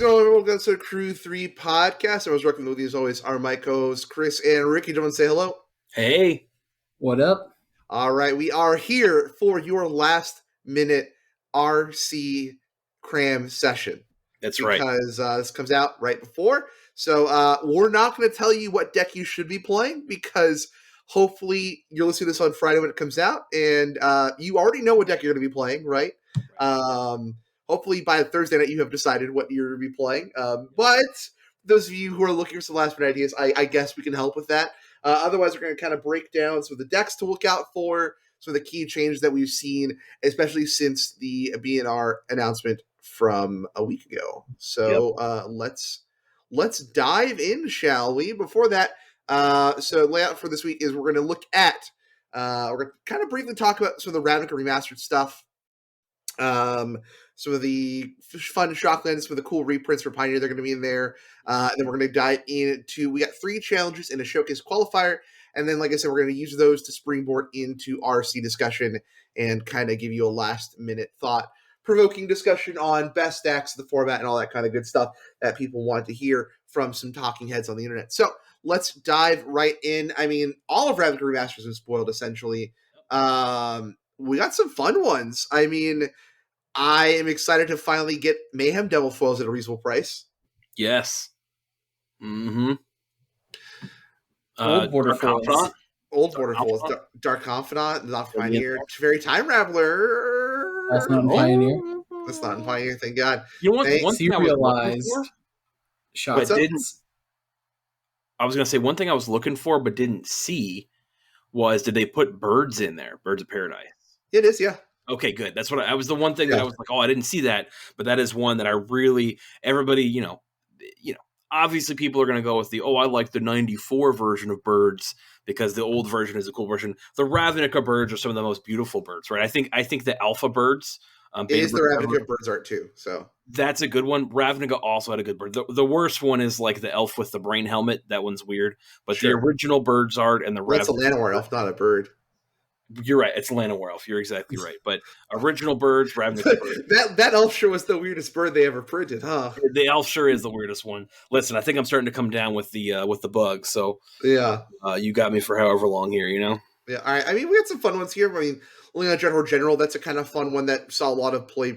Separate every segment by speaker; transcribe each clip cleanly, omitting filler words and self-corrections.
Speaker 1: going on? Welcome to the Crew3 podcast. I was working with you as always are my co-hosts Chris and Ricky. Do you want to say hello?
Speaker 2: Hey.
Speaker 3: What up?
Speaker 1: All right, we are here for your last minute RC cram session.
Speaker 2: That's right.
Speaker 1: Because this comes out right before. So we're not going to tell you what deck you should be playing because hopefully you're listening to this on Friday when it comes out and you already know what deck you're going to be playing, right? Hopefully by Thursday night you have decided what you're going to be playing. But those of you who are looking for some last minute ideas, I guess we can help with that. Otherwise, we're going to kind of break down some of the decks to look out for, some of the key changes that we've seen, especially since the BNR announcement from a week ago. So let's dive in, shall we? Before that, so layout for this week is we're going to look at, we're going to kind of briefly talk about some of the Ravnica remastered stuff. Some of the fun Shocklands, some of the cool reprints for Pioneer, they're going to be in there. And then we're going to dive into, we got 3 challenges and a showcase qualifier. And then, like I said, we're going to use those to springboard into RC discussion and kind of give you a last minute thought-provoking discussion on best decks, the format, and all that kind of good stuff that people want to hear from some talking heads on the internet. So let's dive right in. I mean, all of Ravnica Remastered has been spoiled, essentially. We got some fun ones. I mean, I am excited to finally get Mayhem Devil foils at a reasonable price.
Speaker 2: Yes. Mm-hmm.
Speaker 3: Old Border foils.
Speaker 1: Old Border foils. Dark Confidant, not Pioneer. Fairy Time Raveler.
Speaker 3: That's not in Pioneer.
Speaker 1: That's not in Pioneer, thank God.
Speaker 2: You know what? One thing
Speaker 3: serialized shots.
Speaker 2: I was going to say one thing I was looking for but didn't see was, did they put birds in there? Birds of Paradise.
Speaker 1: It is, yeah.
Speaker 2: Okay, good. That's what I was the one thing that I was like, oh, I didn't see that, but that is one that I really, everybody, you know, obviously people are going to go with the, I like the 94 version of birds because the old version is a cool version. The Ravnica birds are some of the most beautiful birds, right? I think the alpha birds.
Speaker 1: It is the Ravnica birds art too, so. That's
Speaker 2: a good one. Ravnica also had a good bird. The worst one is like the elf with the brain helmet. That one's weird. But the original birds art and the
Speaker 1: Ravnica. That's a Llanowar elf, not a bird.
Speaker 2: You're right. It's Llanowar elf. You're exactly right. But original birds, Ravnica bird.
Speaker 1: that elf sure was the weirdest bird they ever printed, huh?
Speaker 2: The elf sure is the weirdest one. Listen, I think I'm starting to come down with the bugs. So
Speaker 1: yeah,
Speaker 2: you got me for however long here. You know.
Speaker 1: Yeah. All right. I mean, we had some fun ones here. I mean, Looking at Dreadhorde General, that's a kind of fun one that saw a lot of play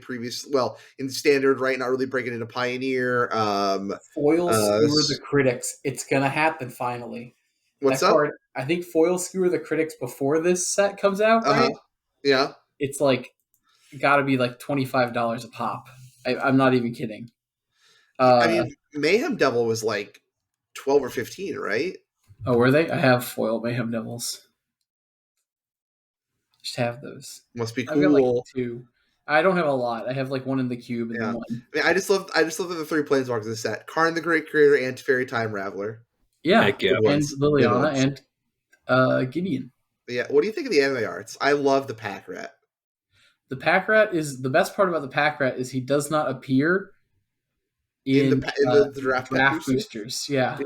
Speaker 1: in Standard, right? Not really breaking into Pioneer.
Speaker 3: Foil Skewer the Critics. It's going to happen finally.
Speaker 1: What's up? Card,
Speaker 3: I think Foil Skewer the Critics before this set comes out, right?
Speaker 1: Yeah.
Speaker 3: It's like, got to be like $25 a pop. I'm not even kidding.
Speaker 1: I mean, Mayhem Devil was like 12 or 15, right?
Speaker 3: Oh, were they? I have foil Mayhem Devils. Just have those.
Speaker 1: Must be cool.
Speaker 3: I've got like 2. I don't have a lot. I have like 1 in the cube and then 1.
Speaker 1: I mean, I just love the 3 planeswalkers of the set: Karn the Great Creator and Fairy Time Raveler.
Speaker 3: Yeah, and Liliana and Gideon.
Speaker 1: Yeah, what do you think of the anime arts? I love the Pack Rat.
Speaker 3: The Pack Rat is the best part about the Pack Rat is he does not appear in the draft boosters. Yeah.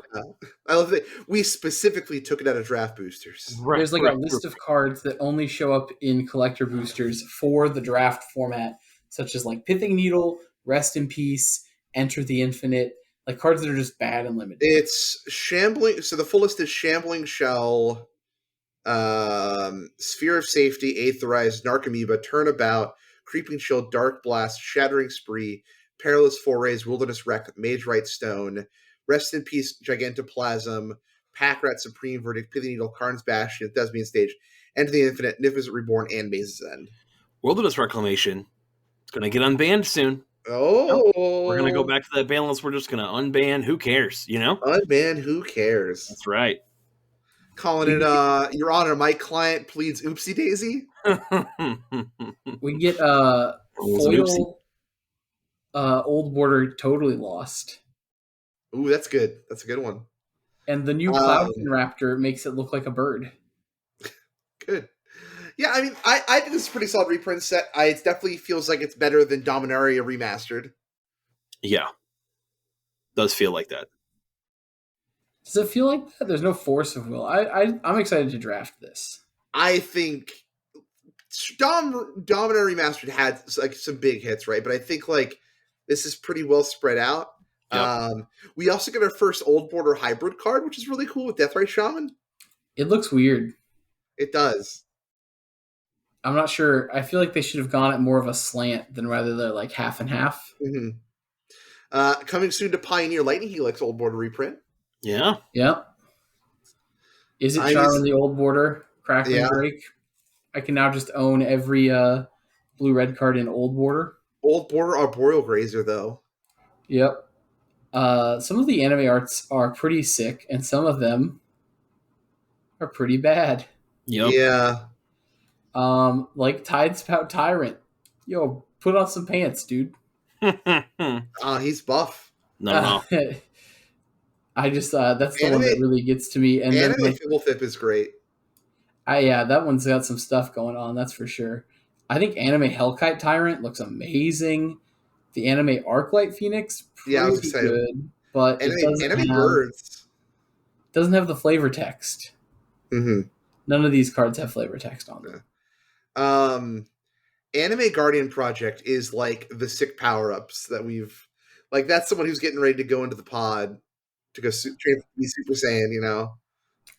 Speaker 1: I love that we specifically took it out of draft boosters.
Speaker 3: There's like a list of cards that only show up in collector boosters for the draft format, such as like Pithing Needle, Rest in Peace, Enter the Infinite, like cards that are just bad and limited.
Speaker 1: It's Shambling. So the full list is Shambling Shell, Sphere of Safety, Aetherized, Narcomoeba, Turnabout, Creeping Shield, Dark Blast, Shattering Spree, Perilous Forays, Wilderness Wreck, Mage Right Stone, Rest in Peace, Gigantoplasm, Pack Rat, Supreme Verdict, Pithing Needle, Karn's Bastion, Thespian Stage, Enter the Infinite, Magnificent Reborn, and Maze's End.
Speaker 2: Wilderness Reclamation. It's going to get unbanned soon.
Speaker 1: Oh.
Speaker 2: We're going to go back to that ban list. We're just going to unban. Who cares, you know?
Speaker 1: Unban, who cares?
Speaker 2: That's right.
Speaker 1: Calling it, Your Honor, my client pleads oopsie daisy.
Speaker 3: We get foil Old Border Totally Lost.
Speaker 1: Ooh, that's good. That's a good one.
Speaker 3: And the new Cloudkin Raptor makes it look like a bird.
Speaker 1: Good. Yeah, I mean, I think this is a pretty solid reprint set. It definitely feels like it's better than Dominaria Remastered.
Speaker 2: Yeah. Does feel like that.
Speaker 3: Does it feel like that? There's no force of will. I'm excited to draft this.
Speaker 1: I think Dominaria Remastered had like some big hits, right? But I think like this is pretty well spread out.
Speaker 2: Yep.
Speaker 1: We also get our first Old Border hybrid card, which is really cool with Deathray Shaman.
Speaker 3: It looks weird.
Speaker 1: It does.
Speaker 3: I'm not sure. I feel like they should have gone at more of a slant than rather they're like half and half.
Speaker 1: Mm-hmm. Coming soon to Pioneer Lightning Helix Old Border reprint.
Speaker 2: Yeah.
Speaker 3: Yep. Is it
Speaker 1: I
Speaker 3: Charmin
Speaker 1: was-
Speaker 3: the Old Border? Crackling
Speaker 1: Yeah.
Speaker 3: Drake? I can now just own every blue-red card in Old Border.
Speaker 1: Old Border Arboreal Grazer, though.
Speaker 3: Yep. Some of the anime arts are pretty sick, and some of them are pretty bad.
Speaker 2: Yep.
Speaker 1: Yeah.
Speaker 3: Like Tidespout Tyrant. Yo, put on some pants, dude.
Speaker 1: He's buff.
Speaker 2: No.
Speaker 3: I just that's the one that really gets to me. And then
Speaker 1: Anime Fibblethip is great.
Speaker 3: that one's got some stuff going on, that's for sure. I think Anime Hellkite Tyrant looks amazing. The Anime Arclight Phoenix, pretty
Speaker 1: I was gonna say,
Speaker 3: good, but
Speaker 1: Anime Birds
Speaker 3: doesn't have the flavor text.
Speaker 1: Mm-hmm.
Speaker 3: None of these cards have flavor text on them.
Speaker 1: Anime Guardian Project is like the sick power-ups that we've... Like, that's someone who's getting ready to go into the pod to go train for Super Saiyan, you know?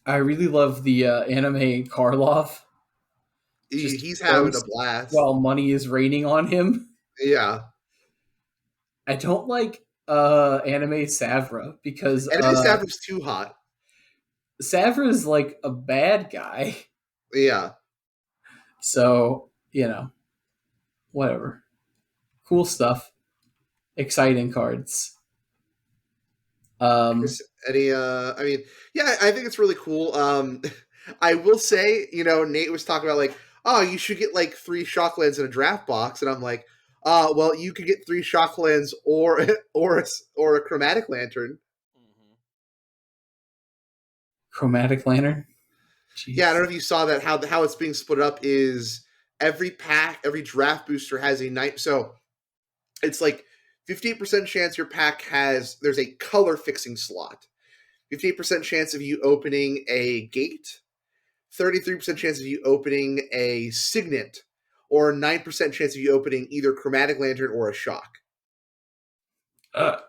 Speaker 3: I really love the Anime Karlov.
Speaker 1: He's having a blast.
Speaker 3: While money is raining on him.
Speaker 1: Yeah.
Speaker 3: I don't like Anime Savra because...
Speaker 1: Anime Savra's too hot.
Speaker 3: Savra is like a bad guy.
Speaker 1: Yeah.
Speaker 3: So, whatever. Cool stuff. Exciting cards.
Speaker 1: I mean, yeah, I think it's really cool. I will say, Nate was talking about like, oh, you should get like 3 Shocklands in a draft box, and I'm like, well, you could get 3 Shocklands or a Chromatic Lantern.
Speaker 3: Chromatic Lantern? Jeez.
Speaker 1: Yeah, I don't know if you saw that, how it's being split up is every draft booster has a night. So it's like 58% chance your pack there's a color fixing slot. 58% chance of you opening a gate. 33% chance of you opening a signet. Or 9% chance of you opening either Chromatic Lantern or a shock.
Speaker 2: It's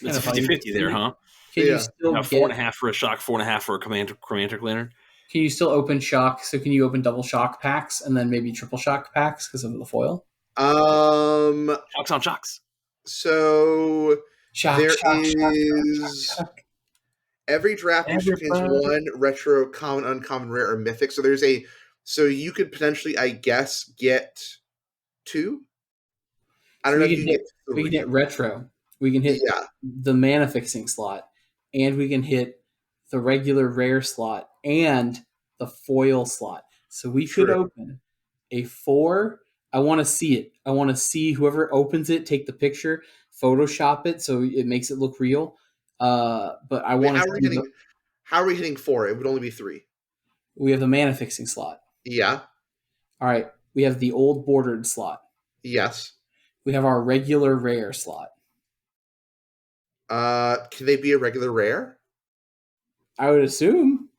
Speaker 2: 50-50 there, huh?
Speaker 3: Can you still
Speaker 2: 4.5 for a shock, 4.5 for a Chromatic Lantern?
Speaker 3: Can you still open shock? So can you open double shock packs and then maybe triple shock packs because of the foil?
Speaker 2: Shocks on shocks.
Speaker 1: So
Speaker 3: shock,
Speaker 1: there
Speaker 3: shock,
Speaker 1: is
Speaker 3: shock.
Speaker 1: Every draft booster contains 1 retro, common, uncommon, rare, or mythic. So you could potentially, I guess, get 2. I don't know if you get 3.
Speaker 3: We can hit retro. We can hit the mana fixing slot, and we can hit the regular rare slot and the foil slot. So we could open a 4. I want to see it. I want to see whoever opens it, take the picture, Photoshop it so it makes it look real. But I want to.
Speaker 1: How are we hitting 4? It would only be 3.
Speaker 3: We have the mana fixing slot.
Speaker 1: Yeah.
Speaker 3: All right. We have the old bordered slot.
Speaker 1: Yes.
Speaker 3: We have our regular rare slot.
Speaker 1: Can they be a regular rare?
Speaker 3: I would assume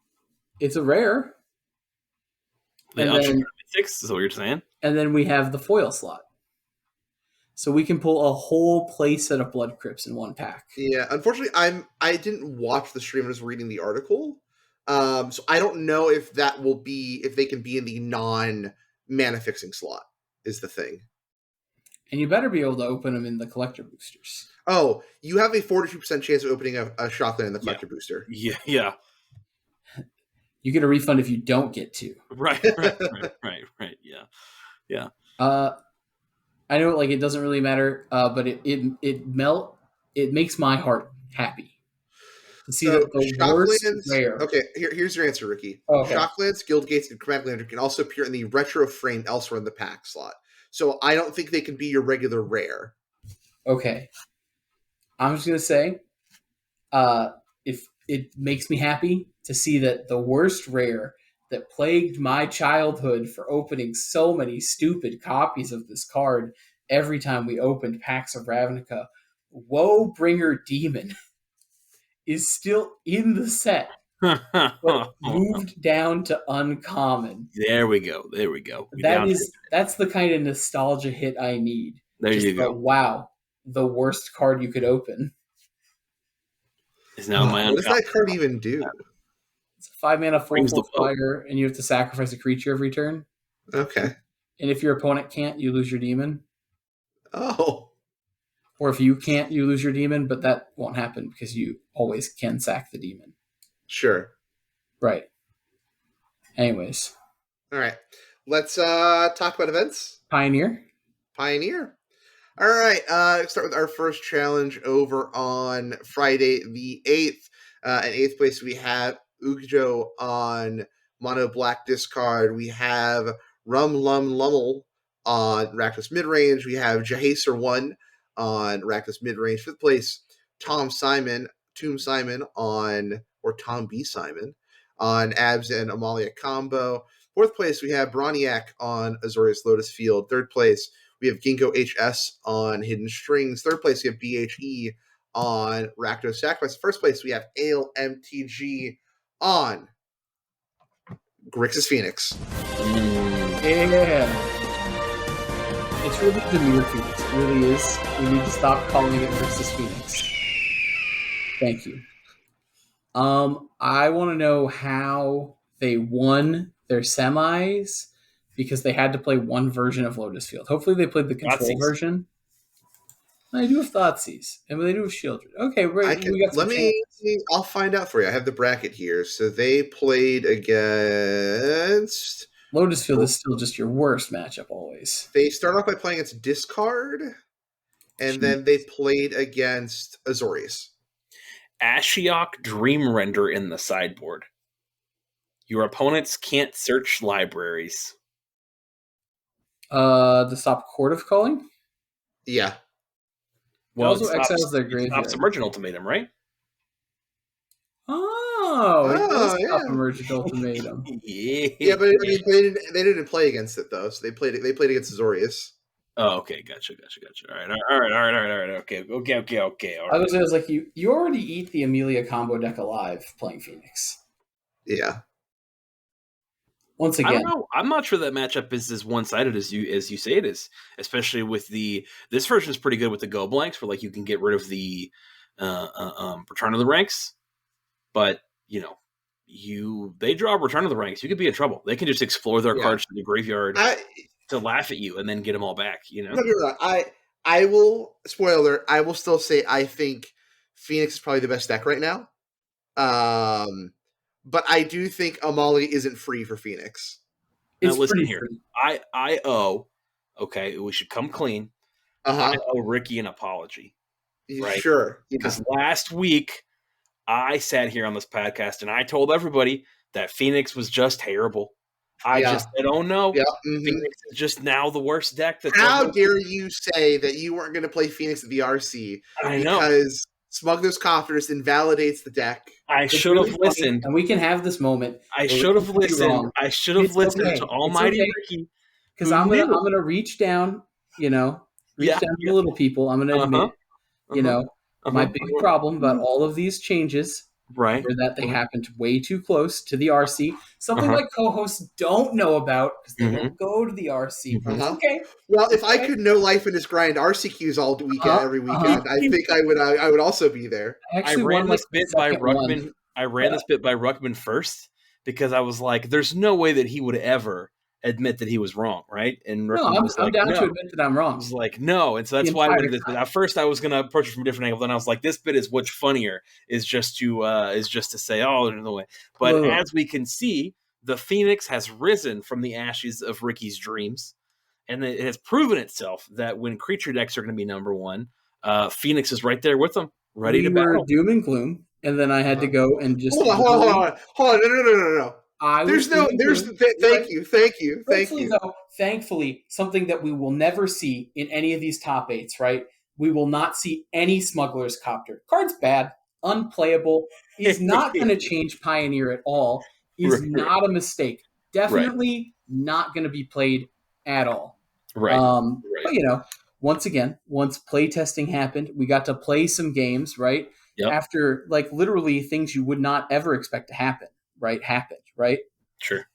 Speaker 3: it's a rare.
Speaker 2: And then, mythics is what you're saying.
Speaker 3: And then we have the foil slot. So we can pull a whole play set of Blood Crypts in one pack.
Speaker 1: Yeah, unfortunately, I didn't watch the stream. I was reading the article, so I don't know if they can be in the non-mana fixing slot. Is the thing.
Speaker 3: And you better be able to open them in the collector boosters.
Speaker 1: Oh, you have a 42% chance of opening a Shockland in the collector booster.
Speaker 2: Yeah.
Speaker 3: You get a refund if you don't get 2.
Speaker 2: Right. Yeah.
Speaker 3: I know, like, it doesn't really matter, but it makes my heart happy to see that the worst rare.
Speaker 1: Okay, here's your answer, Ricky.
Speaker 3: Okay.
Speaker 1: Shocklands, Guild Gates, and Chromatic Lantern can also appear in the retro frame elsewhere in the pack slot. So I don't think they can be your regular rare.
Speaker 3: Okay. I'm just gonna say, if it makes me happy to see that the worst rare that plagued my childhood for opening so many stupid copies of this card every time we opened packs of Ravnica, Woebringer Demon, is still in the set, but moved down to uncommon.
Speaker 2: There we go. That's
Speaker 3: That's the kind of nostalgia hit I need.
Speaker 2: There you go.
Speaker 3: Wow, the worst card you could open.
Speaker 2: Is now my
Speaker 1: What does that card even do?
Speaker 3: It's a 5-mana, 4/4
Speaker 2: Brings the boat.
Speaker 3: flyer, and you have to sacrifice a creature every turn.
Speaker 1: Okay.
Speaker 3: And if your opponent can't, you lose your demon.
Speaker 1: Oh.
Speaker 3: Or if you can't, you lose your demon, but that won't happen because you always can sack the demon.
Speaker 1: Sure.
Speaker 3: Right. Anyways.
Speaker 1: All right. Let's talk about events.
Speaker 3: Pioneer.
Speaker 1: All right. Start with our first challenge over on Friday the 8th. In 8th place, we have Ugjo on Mono Black Discard. We have Rum Lum Lummel on Rakdos Midrange. We have Jahaser 1 on Rakdos Midrange. 5th place, Tomb Simon on, or Tom B. Simon on Abs and Amalia Combo. 4th place, we have Broniak on Azorius Lotus Field. 3rd place, we have Ginkgo HS on Hidden Strings. 3rd place, we have BHE on Rakdos Sacrifice. 1st place, we have Ale MTG on Grixis Phoenix.
Speaker 3: Yeah. It's really Demir Phoenix. It really is. We need to stop calling it Grixis Phoenix. Thank you. I want to know how they won their semis because they had to play one version of Lotus Field. Hopefully they played the control version. I do have Thoughtseize, and they do have Shieldred. Okay, right.
Speaker 1: I'll find out for you. I have the bracket here. So they played against
Speaker 3: Lotus Field is still just your worst matchup always.
Speaker 1: They start off by playing against Discard, and then they played against Azorius.
Speaker 2: Ashiok Dream Render in the sideboard. Your opponents can't search libraries.
Speaker 3: To stop Court of Calling?
Speaker 1: Yeah.
Speaker 3: Well, it also exiles their graveyard.
Speaker 2: It stops Emergent Ultimatum, right?
Speaker 3: It does stop Emergent Ultimatum.
Speaker 1: Yeah, but I mean, they didn't play against it though. So they played against Azorius.
Speaker 2: Oh, okay, gotcha. All right. Okay. All right.
Speaker 3: I was like, you already eat the Amelia combo deck alive playing Phoenix.
Speaker 1: Yeah.
Speaker 3: Once again,
Speaker 2: I don't know. I'm not sure that matchup is as one-sided as you say it is, especially with this version is pretty good with the go blanks, where like you can get rid of the Return of the Ranks, but they draw Return of the Ranks, you could be in trouble. They can just explore their cards to the graveyard to laugh at you and then get them all back.
Speaker 1: I will spoiler. I will still say I think Phoenix is probably the best deck right now. But I do think Amali isn't free for Phoenix.
Speaker 2: Now listen here. Okay, we should come clean. I owe Ricky an apology. Right?
Speaker 1: Sure.
Speaker 2: Because last week I sat here on this podcast and I told everybody that Phoenix was just terrible. I just said, oh no, Phoenix is just now the worst deck.
Speaker 1: How dare you say that you weren't going to play Phoenix at the RC?
Speaker 2: I know.
Speaker 1: Because Smuggler's Copters invalidates the deck.
Speaker 2: I should have listened.
Speaker 3: And we can have this moment.
Speaker 2: I should have listened. I should have listened to Almighty Ricky.
Speaker 3: Because I'm gonna reach down, down to the little people. I'm gonna admit, my big problem about all of these changes are that they happened way too close to the RC. Something like co-hosts don't know about because they don't go to the RC. Okay.
Speaker 1: Well, if I could know Life in His Grind RCQs all weekend, every weekend, I think I would also be there.
Speaker 2: I ran this bit by Ruckman. I ran this bit by Ruckman first because I was like, "There's no way that he would ever admit that he was wrong, right?" And
Speaker 3: I'm down to admit that I'm wrong.
Speaker 2: I was like, "No," and so that's why I did this bit. At first, I was going to approach it from a different angle. Then I was like, "This bit is what's funnier is just to say, oh, there's no way." But as we can see, the Phoenix has risen from the ashes of Ricky's dreams, and it has proven itself that when creature decks are going to be number one, Phoenix is right there with them, ready to battle.
Speaker 3: Doom and gloom, and then I had to go and just
Speaker 1: hold on. No. Thank you.
Speaker 3: Though, thankfully, something that we will never see in any of these top eights, right? We will not see any Smuggler's Copter. Card's bad, unplayable. Is not going to change Pioneer at all. Is not a mistake. Definitely not going to be played at all.
Speaker 2: Right.
Speaker 3: But once again, once playtesting happened, we got to play some games, right? Yep. After literally things you would not ever expect to happen, right? Happened, right?
Speaker 2: Sure.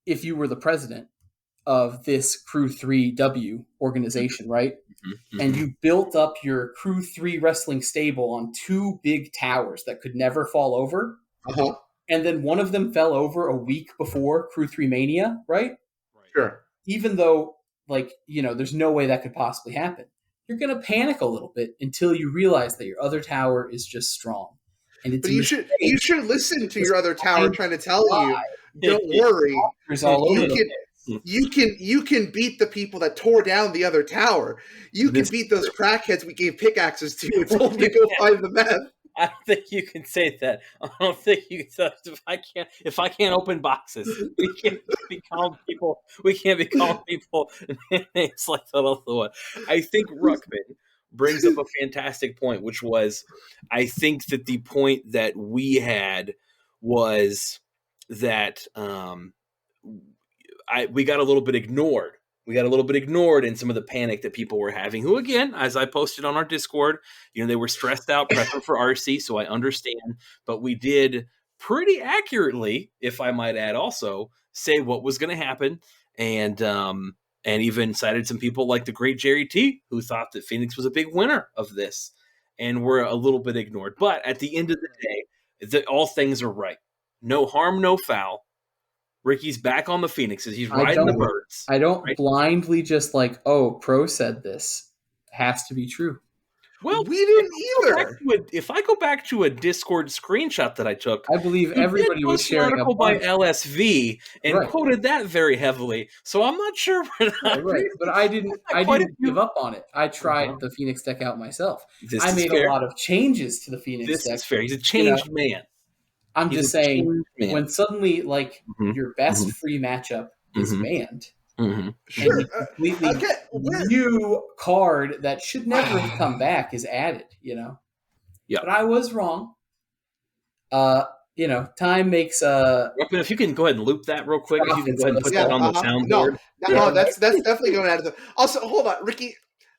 Speaker 3: If you were the president of this Crew3W organization, right?
Speaker 2: Mm-hmm.
Speaker 3: And you built up your Crew3 wrestling stable on two big towers that could never fall over.
Speaker 1: Uh-huh.
Speaker 3: And then one of them fell over a week before Crew3 Mania, right?
Speaker 1: Sure.
Speaker 3: Even though, like, there's no way that could possibly happen. You're going to panic a little bit until you realize that your other tower is just strong. And it's
Speaker 1: But you should listen to your other tower trying to tell you, don't worry. You can beat the people that tore down the other tower. You can beat those crackheads we gave pickaxes to and told them to go find the meth.
Speaker 2: I don't think you can say that. I don't think you can say that. If I can't open boxes, we can't be calling people. We can't be calling people names like that. Also, I think Ruckman brings up a fantastic point, which was, I think that the point that we had was that we got a little bit ignored. We got a little bit ignored in some of the panic that people were having, who, again, as I posted on our Discord, they were stressed out prepping for RC, so I understand. But we did pretty accurately, if I might add also, say what was going to happen. And even cited some people like the great Jerry T, who thought that Phoenix was a big winner of this. And were a little bit ignored. But at the end of the day, all things are right. No harm, no foul. Ricky's back on the Phoenixes. He's riding the birds.
Speaker 3: I don't blindly just Pro said this. Has to be true.
Speaker 2: Well,
Speaker 1: we didn't either.
Speaker 2: If I go back to a Discord screenshot that I took,
Speaker 3: I believe everybody was sharing
Speaker 2: an article by LSV and quoted that very heavily. So I'm not sure.
Speaker 3: Right, but I didn't give up on it. I tried the Phoenix deck out myself. I made a lot of changes to the Phoenix deck.
Speaker 2: This is fair. He's a changed man.
Speaker 3: I'm just saying, when suddenly your best free matchup is banned,
Speaker 2: mm-hmm.
Speaker 3: and a completely new card that should never have come back is added, Yeah. But I was wrong. Time makes
Speaker 2: if you can go ahead and loop that real quick, if you can go ahead and put that on the soundboard.
Speaker 1: No, that's definitely going out of the. Also, hold on, Ricky.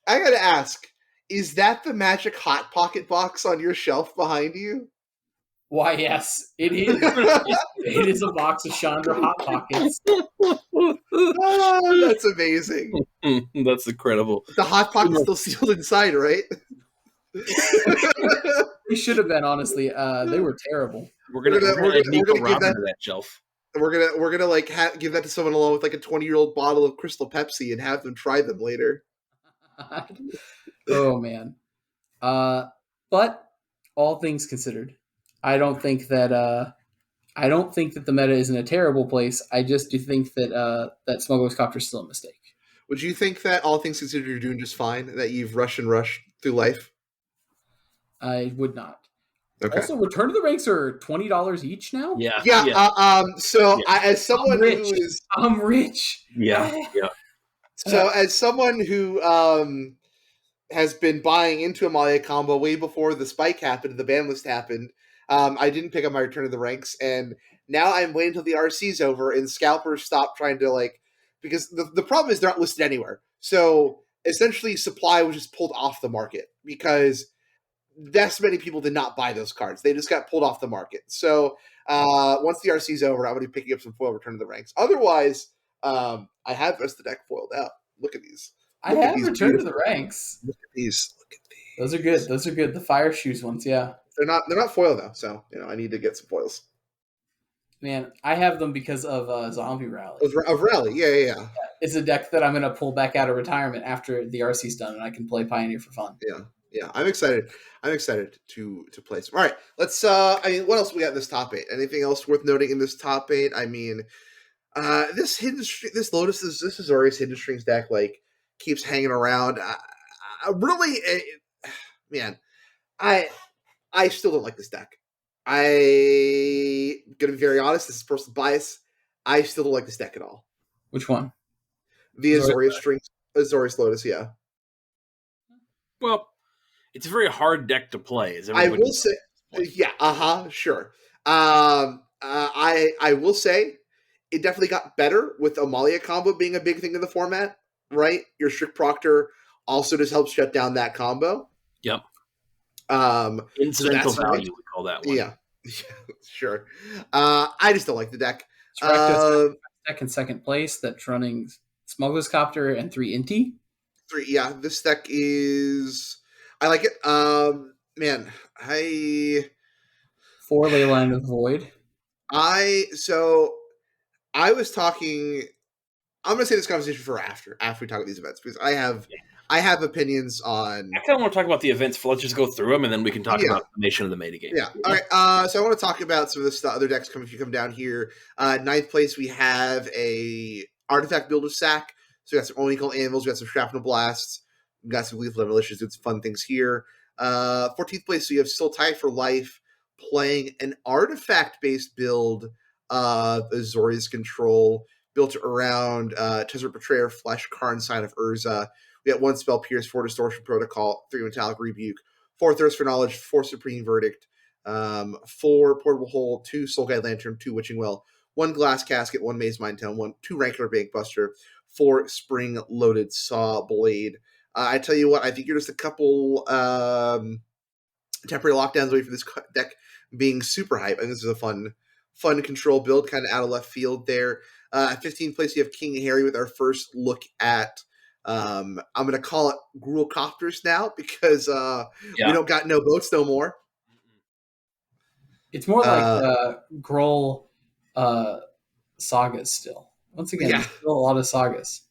Speaker 1: I gotta ask: is that the Magic Hot Pocket box on your shelf behind you?
Speaker 3: Why, yes, it is. It is a box of Chandra Hot Pockets.
Speaker 1: Oh, that's amazing.
Speaker 2: That's incredible.
Speaker 1: The Hot Pocket's still sealed inside, right?
Speaker 3: They should have been, honestly. They were terrible.
Speaker 2: We're gonna give that shelf.
Speaker 1: We're gonna give that to someone along with a 20-year-old bottle of Crystal Pepsi and have them try them later.
Speaker 3: Oh man. But all things considered, I don't think that the meta is in a terrible place. I just do think that that Smuggler's Copter is still a mistake.
Speaker 1: Would you think that all things considered you're doing just fine? That you've rushed through life?
Speaker 3: I would not.
Speaker 1: Okay.
Speaker 3: Also, Return to the Ranks are $20 each now.
Speaker 1: Yeah. As someone who is,
Speaker 3: I'm rich.
Speaker 2: Yeah.
Speaker 1: So as someone who has been buying into Amalia combo way before the spike happened, the ban list happened. I didn't pick up my Return to the Ranks, and now I'm waiting until the RC's over and scalpers stop trying to because the problem is they're not listed anywhere. So essentially, supply was just pulled off the market because that's many people did not buy those cards. They just got pulled off the market. So once the RC's over, I'm going to be picking up some foil Return to the Ranks. Otherwise, I have the rest of the deck foiled out. Look at these.
Speaker 3: I have Return to the Ranks.
Speaker 1: Look at these.
Speaker 3: Those are good. Those are good. The Fire Shoes ones, yeah.
Speaker 1: They're not foil though, so I need to get some foils.
Speaker 3: Man, I have them because of Zombie Rally.
Speaker 1: Of Rally, yeah.
Speaker 3: It's a deck that I'm going to pull back out of retirement after the RC's done, and I can play Pioneer for fun.
Speaker 1: Yeah. I'm excited. to play some. All right, let's. What else we got in this top 8? Anything else worth noting in this top 8? This Lotus, this Azorius Hidden Strings deck keeps hanging around. I still don't like this deck. I'm gonna be very honest. This is personal bias. I still don't like this deck at all.
Speaker 3: Which one?
Speaker 1: The Azorius Lotus. Yeah.
Speaker 2: Well, it's a very hard deck to play.
Speaker 1: I will say, yeah. Sure. I will say, it definitely got better with Amalia combo being a big thing in the format. Right, your Strict Proctor also just helps shut down that combo.
Speaker 2: Yep.
Speaker 1: Incidental
Speaker 2: value, we call that one.
Speaker 1: Yeah, sure. I just don't like the deck.
Speaker 3: Second place that's running Smuggler's Copter and 3 Inti.
Speaker 1: 3. Yeah, this deck is. I like it. Man,
Speaker 3: 4 Leyline of Void.
Speaker 1: So I was talking. I'm going to say this conversation for after we talk about these events because I have opinions on.
Speaker 2: I kind of want to talk about the events. Let's just go through them, and then we can talk
Speaker 1: Yeah.
Speaker 2: about the nation of the meta game.
Speaker 1: Yeah. All right. So I want to talk about some of the other decks if you come down here. Ninth place, we have a artifact build of Sack. So we got some Onical Anvils, we got some Shrapnel Blasts, we got some Lethal Demolitions, doing some fun things here. 14th place, so you have Still Tie for Life playing an artifact-based build of Azorius Control, built around Tezzeret Betrayer, Flesh, Karn, Sign of Urza. We got 1 Spell Pierce, 4 Distortion Protocol, 3 Metallic Rebuke, 4 Thirst for Knowledge, 4 Supreme Verdict, 4 Portable Hole, 2 Soul Guide Lantern, 2 Witching Well, 1 Glass Casket, 1 Maze Mine Town, 2 Rankular Bankbuster, 4 Spring Loaded Saw Blade. I tell you what, I think you're just a couple temporary lockdowns away from this deck being super hype. I think this is a fun control build, kind of out of left field there. 15th place, you have King Harry with our first look at I'm going to call it Gruul Copters now because we don't got no boats no more.
Speaker 3: It's more like Gruul sagas still. Once again, there's still a lot of sagas.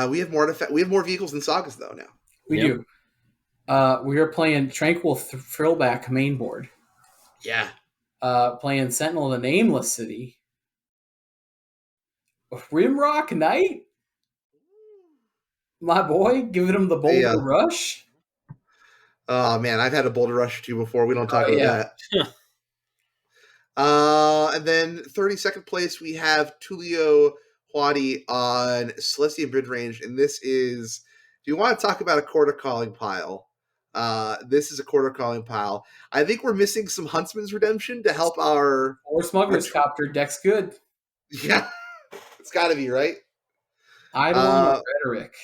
Speaker 1: We have more vehicles than sagas though now.
Speaker 3: We do. We are playing Tranquil Thrillback main board.
Speaker 1: Yeah.
Speaker 3: Playing Sentinel of the Nameless City. Rimrock Knight? My boy, giving him the Boulder Rush.
Speaker 1: Oh man, I've had a Boulder Rush too before. We don't talk about that. And then 32nd place, we have Tulio Huadi on Celestian Bridge Range, and this is, if you want to talk about a quarter calling pile, this is a quarter calling pile. I think we're missing some Huntsman's Redemption to help our...
Speaker 3: Or Smuggler's Copter, deck's good.
Speaker 1: Yeah, it's got to be, right?
Speaker 3: Eidolon Rhetoric.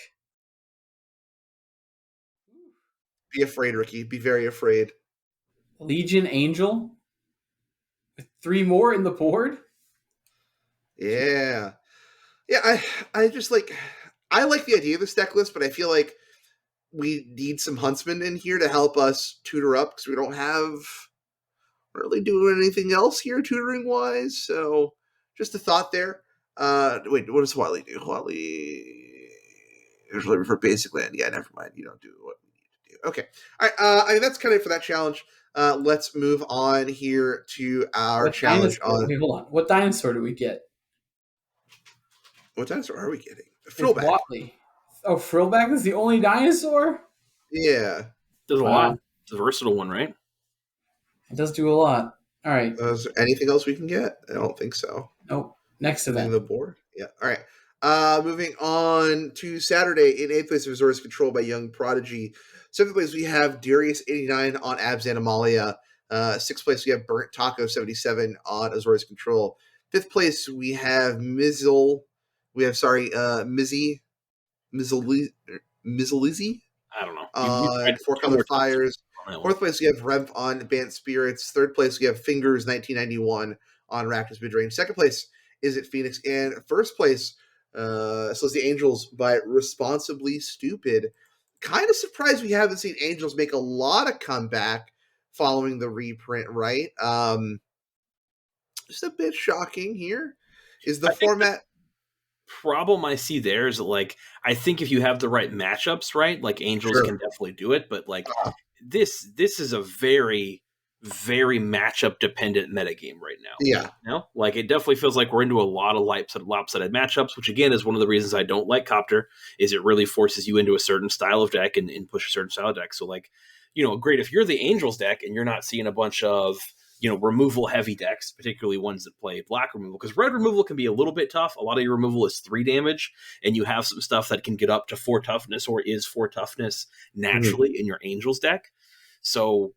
Speaker 1: Be afraid, Ricky. Be very afraid.
Speaker 3: Legion Angel. With 3 more in the board.
Speaker 1: Yeah. Yeah, I just I like the idea of this deck list, but I feel like we need some Huntsmen in here to help us tutor up because we don't have really doing anything else here tutoring wise. So just a thought there. Wait, what does Whatley do? Whatley is living for basic land. Yeah, never mind. You don't do what we need to do. Okay. All right. I mean, that's kind of it for that challenge. Let's move on here to our challenge on...
Speaker 3: Wait, hold on. What dinosaur do we get?
Speaker 1: What dinosaur are we getting? Frillback.
Speaker 3: Whatley. Oh, Frillback is the only dinosaur?
Speaker 1: Yeah.
Speaker 2: There's a lot. It's a versatile one, right?
Speaker 3: It does do a lot. All right.
Speaker 1: Is there anything else we can get? I don't think so.
Speaker 3: Nope. Next event.
Speaker 1: The board. Yeah. All right. Moving on to Saturday in 8th place, Azorius Control by Young Prodigy. 7th place, we have Darius 89 on Abs Animalia. 6th place, we have Burnt Taco 77 on Azorius Control. 5th place, we have Mizzy. Mizzlizzy?
Speaker 2: I don't know.
Speaker 1: On 4 Color Fires. 4th place, we have Remp on Bant Spirits. 3rd place, we have Fingers 1991 on Rakdos Midrange. 2nd place, Is It Phoenix? And 1st place, so it's the Angels by Responsibly Stupid. Kind of surprised we haven't seen Angels make a lot of comeback following the reprint, right? Just a bit shocking here. Is the format...
Speaker 2: problem I see there is I think if you have the right matchups, right, Angels can definitely do it, but this is a very, very matchup dependent metagame right now.
Speaker 1: Yeah.
Speaker 2: You know? It definitely feels like we're into a lot of lopsided matchups, which again is one of the reasons I don't like Copter, is it really forces you into a certain style of deck and push a certain style of deck. So great, if you're the Angels deck and you're not seeing a bunch of removal heavy decks, particularly ones that play black removal, because red removal can be a little bit tough. A lot of your removal is 3 damage, and you have some stuff that can get up to 4 toughness or is 4 toughness naturally in your Angels deck. So,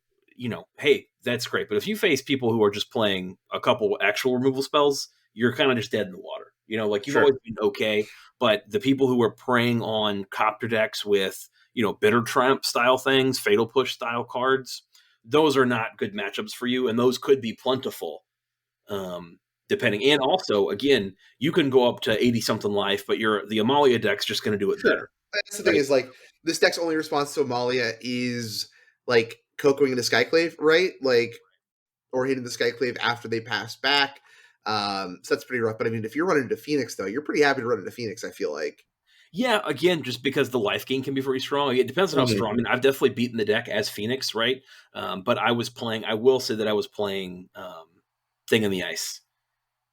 Speaker 2: hey, that's great. But if you face people who are just playing a couple actual removal spells, you're kind of just dead in the water. You've always been okay, but the people who are preying on Copter decks with, Bitter Triumph style things, Fatal Push style cards, those are not good matchups for you, and those could be plentiful depending. And also, again, you can go up to 80 something life, but the Amalia deck's just going to do it
Speaker 1: Sure.
Speaker 2: better.
Speaker 1: That's the thing is like this deck's only response to Amalia is like Cocoing into Skyclave, right? Like or hitting the Skyclave after they pass back. So that's pretty rough. But I mean, if you're running into Phoenix, though, you're pretty happy to run into Phoenix, I feel like.
Speaker 2: Yeah, again, just because the life gain can be very strong. It depends on how strong. I mean, I've definitely beaten the deck as Phoenix, right? But I will say that I was playing Thing in the Ice.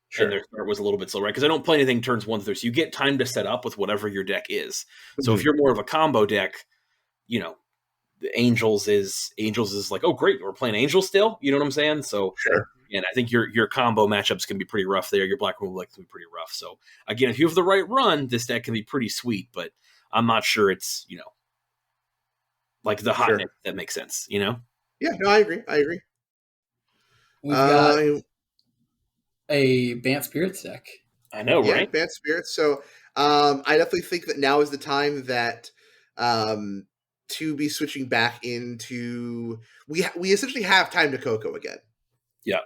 Speaker 2: Sure. And their start was a little bit slow, right? Because I don't play anything turns 1 through 3. So you get time to set up with whatever your deck is. So if you're more of a combo deck, the Angels is like, oh great, we're playing Angels still. You know what I'm saying? So
Speaker 1: sure.
Speaker 2: And I think your combo matchups can be pretty rough there. Your Black Removal can be pretty rough. So again, if you have the right run, this deck can be pretty sweet. But I'm not sure it's like the hotness that makes sense.
Speaker 1: Yeah, no, I agree.
Speaker 3: We've got a Bant Spirits deck.
Speaker 2: I know, right?
Speaker 1: Yeah, Bant Spirits. So I definitely think that now is the time that to be switching back into we essentially have time to Coco again.
Speaker 2: Yeah.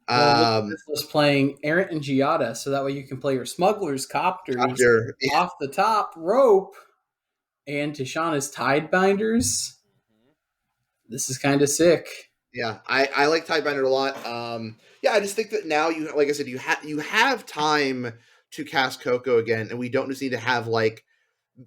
Speaker 3: This was playing Errant and Giada, so that way you can play your Smuggler's Copters off the top rope, and Tishana's Tidebinders. This is kind of sick.
Speaker 1: Yeah, I like Tidebinder a lot. I just think that now like I said, you have time to cast Coco again, and we don't just need to have like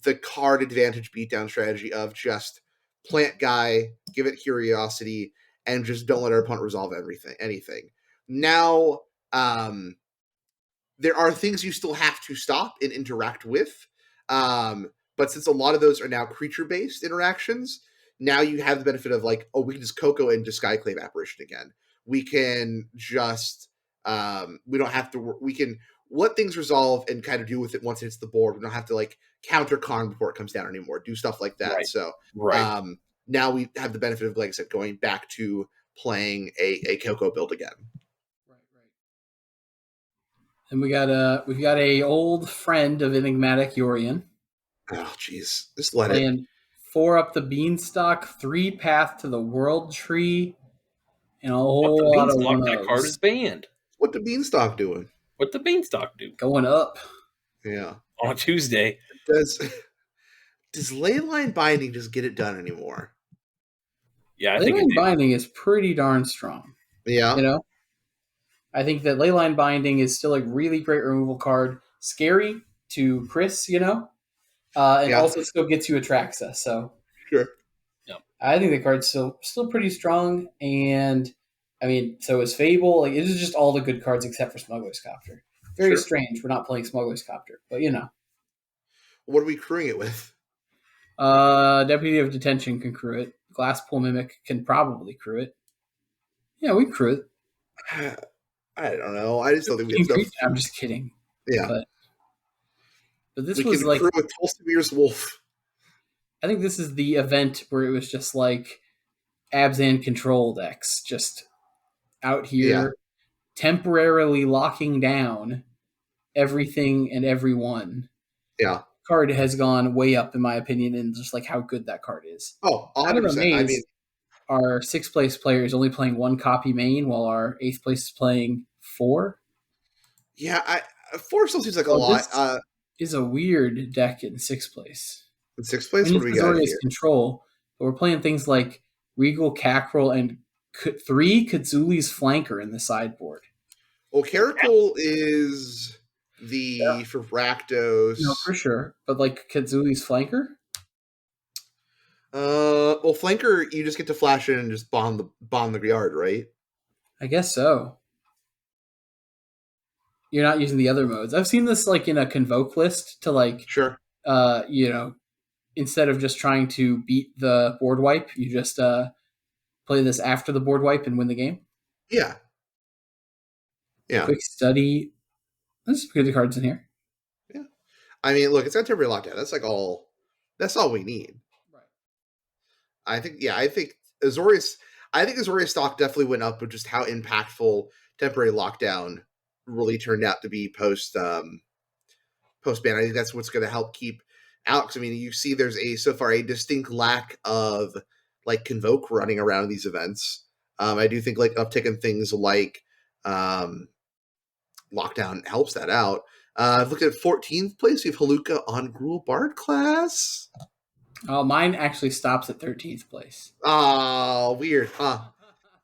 Speaker 1: the card advantage beatdown strategy of just plant guy, give it curiosity, and just don't let our opponent resolve anything. Now, there are things you still have to stop and interact with. But since a lot of those are now creature-based interactions, now you have the benefit of like, we can just Coco into Skyclave Apparition again. We can just, we don't have to, we can let things resolve and kind of deal with it once it hits the board. We don't have to like counter con before it comes down anymore, do stuff like that.
Speaker 2: Right.
Speaker 1: So now we have the benefit of, like I said, going back to playing a Coco build again.
Speaker 3: Right. And we've got a old friend of Enigmatic Yorion.
Speaker 1: Oh, jeez. Just let it.
Speaker 3: 4 up the Beanstalk, 3 Path to the World Tree, and a whole lot of one
Speaker 2: that card is banned.
Speaker 1: What the Beanstalk doing?
Speaker 2: What the Beanstalk do?
Speaker 3: Going up.
Speaker 1: Yeah.
Speaker 2: On a Tuesday.
Speaker 1: Does Leyline Binding just get it done anymore?
Speaker 2: Yeah, I
Speaker 3: think Leyline Binding is pretty darn strong.
Speaker 1: Yeah.
Speaker 3: I think that Leyline Binding is still a really great removal card. Scary to Chris, also still gets you Atraxa. So
Speaker 1: sure.
Speaker 2: Yep.
Speaker 3: I think the card's still pretty strong. And I mean, so is Fable. Like, it is just all the good cards except for Smuggler's Copter. Very strange. We're not playing Smuggler's Copter, but
Speaker 1: What are we crewing it with?
Speaker 3: Deputy of Detention can crew it. Glasspool Mimic can probably crew it. Yeah, we crew it.
Speaker 1: I don't know. I just don't think we have enough.
Speaker 3: I'm just kidding.
Speaker 1: Yeah.
Speaker 3: But this was like
Speaker 1: crew with Tolstomir's Wolf.
Speaker 3: I think this is the event where it was just like Abzan control decks just out here temporarily locking down everything and everyone.
Speaker 1: Yeah.
Speaker 3: Card has gone way up in my opinion in just like how good that card is.
Speaker 1: Oh, 100%. I mean,
Speaker 3: our 6th place player is only playing 1 copy main while our 8th place is playing 4.
Speaker 1: Yeah, 4 still seems like a lot.
Speaker 3: Is a weird deck in 6th place.
Speaker 1: In 6th place, what do we got here?
Speaker 3: Control, but we're playing things like Regal Cackrel and 3 Katsuli's Flanker in the sideboard.
Speaker 1: Well, Caracal is for Rakdos.
Speaker 3: No, for sure. But like Katsuli's Flanker?
Speaker 1: Well, Flanker, you just get to flash in and just bomb the yard, right?
Speaker 3: I guess so. You're not using the other modes. I've seen this like in a Convoke list to like instead of just trying to beat the board wipe, you just play this after the board wipe and win the game.
Speaker 1: Yeah. Yeah.
Speaker 3: Quick study. There's some good cards in here.
Speaker 1: Yeah. I mean, look, it's got temporary lockdown. That's all we need.
Speaker 3: Right.
Speaker 1: I think Azorius stock definitely went up with just how impactful temporary lockdown really turned out to be post ban. I think that's what's going to help keep out. I mean, you see there's so far a distinct lack of like Convoke running around these events. I do think like uptick in things like lockdown helps that out. Look at 14th place. We have Haluka on Gruul Bard class.
Speaker 3: Mine actually stops at 13th place.
Speaker 1: Oh, weird, huh?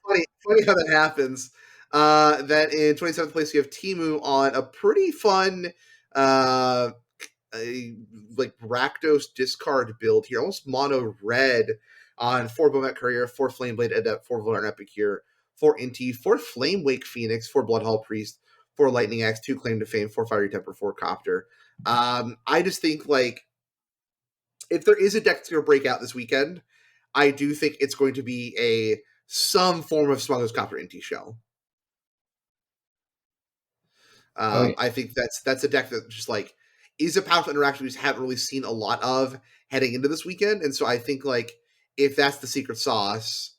Speaker 1: Funny how that happens. That in 27th place, we have Timu on a pretty fun, uh, like Rakdos discard build here, almost mono red on 4 Bomet Courier, 4 Flameblade Adept, 4 Volar Epicure, 4 Inti, 4 Flame Wake Phoenix, 4 Bloodhall Priest, 4 Lightning Axe, 2 Claim to Fame, 4 Fiery Temper, 4 Copter. I just think, like, if there is a deck that's going to break out this weekend, I do think it's going to be some form of Smuggler's Copter Inti shell. I think that's a deck that just like is a powerful interaction we just haven't really seen a lot of heading into this weekend, and so I think like if that's the secret sauce,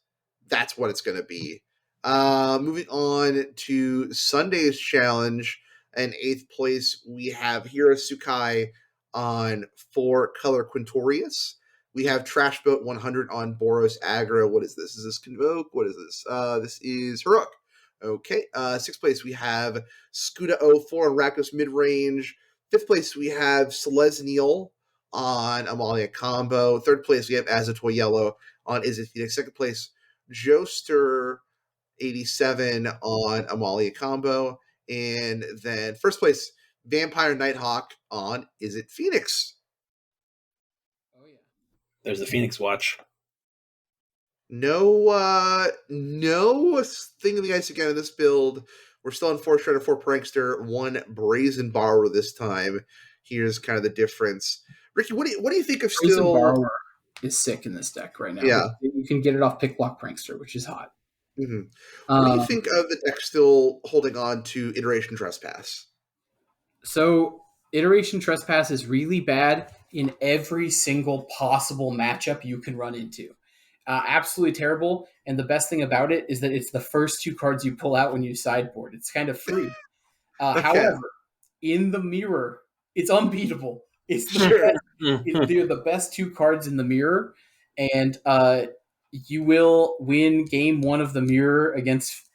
Speaker 1: that's what it's going to be. Moving on to Sunday's challenge, in 8th place we have Hira Sukai on 4 Color Quintorius. We have Trash Boat 100 on Boros Aggro. What is this? Is this Convoke? What is this? This is Heroic. Okay. 6th place we have Scuda 04 on Rakdos Midrange. 5th place we have Selesniel on Amalia Combo. 3rd place we have Azatoy Yellow on Izzet Phoenix. 2nd place Joester 87 on Amalia Combo. And then 1st place Vampire Nighthawk on Izzet Phoenix.
Speaker 3: Oh yeah.
Speaker 2: There's the Phoenix watch.
Speaker 1: No thing in the ice again in this build. We're still on 4 Shredder, 4 Prankster, 1 Brazen Borrower this time. Here's kind of the difference. Ricky, what do you think of
Speaker 3: Brazen
Speaker 1: still?
Speaker 3: Borrower is sick in this deck right now.
Speaker 1: Yeah.
Speaker 3: You can get it off Picklock Prankster, which is hot.
Speaker 1: Mm-hmm. What do you think of the deck still holding on to Iteration Trespass?
Speaker 3: So Iteration Trespass is really bad in every single possible matchup you can run into. Absolutely terrible. And the best thing about it is that it's the first 2 cards you pull out when you sideboard. It's kind of free.
Speaker 1: Okay.
Speaker 3: However, in the mirror, it's unbeatable. It's the
Speaker 1: Sure.
Speaker 3: best. They're the best 2 cards in the mirror, and you will win game 1 of the mirror against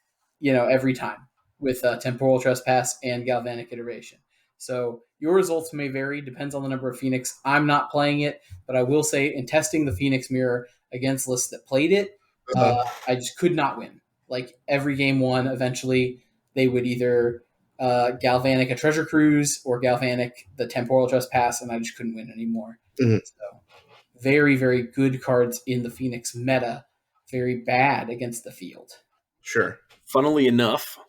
Speaker 3: every time with Temporal Trespass and Galvanic Iteration. So your results may vary, depends on the number of Phoenix. I'm not playing it, but I will say in testing the Phoenix mirror against lists that played it, I just could not win. Like every game 1, eventually they would either Galvanic a Treasure Cruise or Galvanic the Temporal Trespass, and I just couldn't win anymore.
Speaker 1: Mm-hmm.
Speaker 3: So very, very good cards in the Phoenix meta, very bad against the field.
Speaker 1: Sure.
Speaker 2: Funnily enough,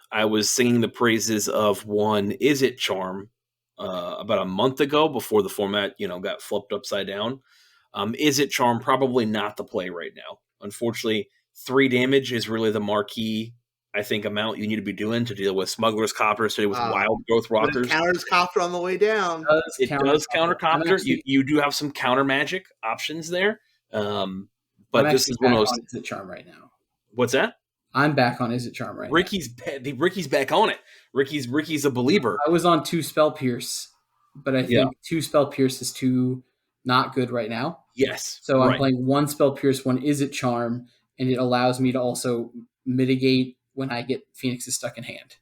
Speaker 2: I was singing the praises of one Izzet Charm about a month ago before the format, got flipped upside down. Izzet Charm probably not the play right now. Unfortunately, 3 damage is really the marquee, I think, amount you need to be doing to deal with Smuggler's Copter, to deal with Wild Growth Rockers.
Speaker 1: But it counters Copter on the way down.
Speaker 2: It does counter Copter. You do have some counter magic options there. But this is one of those.
Speaker 3: Izzet Charm right now.
Speaker 2: What's that?
Speaker 3: I'm back on Izzet Charm right
Speaker 2: now. Ricky's back on it. Ricky's a believer.
Speaker 3: I was on 2 Spell Pierce, but I think 2 Spell Pierce is too not good right now.
Speaker 2: Yes.
Speaker 3: So I'm playing 1 Spell Pierce, 1 Izzet Charm, and it allows me to also mitigate when I get Phoenixes stuck in hand.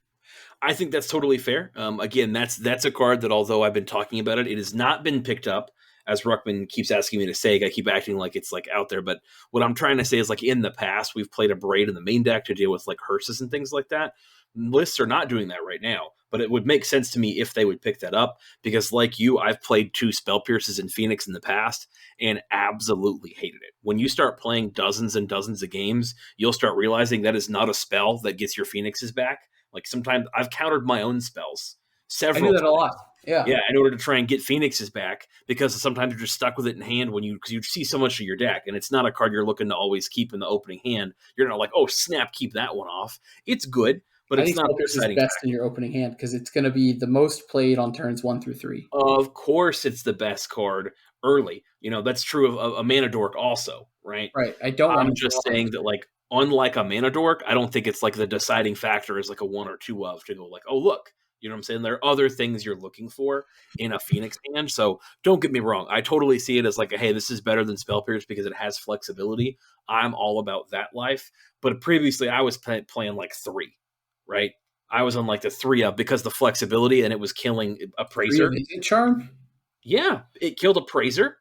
Speaker 2: I think that's totally fair. Again, that's a card that, although I've been talking about it, it has not been picked up. As Ruckman keeps asking me to say, I keep acting like it's like out there. But what I'm trying to say is, like, in the past, we've played a Braid in the main deck to deal with like hearses and things like that. Lists are not doing that right now, but it would make sense to me if they would pick that up, because like you, I've played 2 Spell Pierces in Phoenix in the past and absolutely hated it. When you start playing dozens and dozens of games, you'll start realizing that is not a spell that gets your Phoenixes back. Like sometimes I've countered my own spells several
Speaker 3: I do that
Speaker 2: times.
Speaker 3: a lot. Yeah,
Speaker 2: in order to try and get Phoenixes back, because sometimes you're just stuck with it in hand because you see so much of your deck, and it's not a card you're looking to always keep in the opening hand. You're not like, oh snap, keep that one off. It's good, but it's not exciting.
Speaker 3: It's best in your opening hand because it's going to be the most played on turns 1 through 3.
Speaker 2: Of course, it's the best card early. That's true of a Mana Dork also, right?
Speaker 3: Right.
Speaker 2: I'm just saying that, like, unlike a Mana Dork, I don't think it's like the deciding factor is like a 1 or 2 of to go like, oh look. You know what I'm saying? There are other things you're looking for in a Phoenix hand. So don't get me wrong. I totally see it as like, hey, this is better than Spell Pierce because it has flexibility. I'm all about that life. But previously I was playing like 3, right? I was on like the 3 up because the flexibility and it was killing
Speaker 3: Three of
Speaker 2: Appraiser.
Speaker 3: Visit Charm?
Speaker 2: Yeah, it killed Appraiser.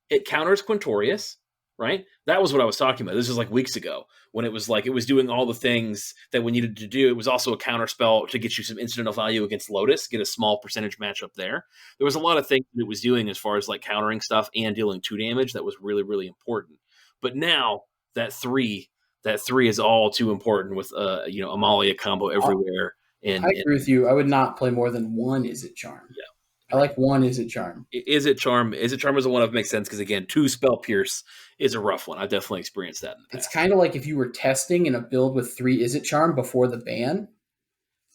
Speaker 2: It counters Quintorius, right? That was what I was talking about. This was like weeks ago when it was like it was doing all the things that we needed to do. It was also a counter spell to get you some incidental value against Lotus, get a small percentage matchup there. There was a lot of things that it was doing as far as like countering stuff and dealing 2 damage that was really, really important. But now that three is all too important with Amalia combo everywhere. And,
Speaker 3: I agree with you. I would not play more than one Is It Charm.
Speaker 2: yeah.
Speaker 3: I like one Is It Charm.
Speaker 2: Is it Charm? Is it Charm is the one that makes sense because again, 2 spell pierce is a rough one. I've definitely experienced that in the
Speaker 3: It's
Speaker 2: past.
Speaker 3: kind of like if you were testing in a build with 3 Is It Charm before the ban,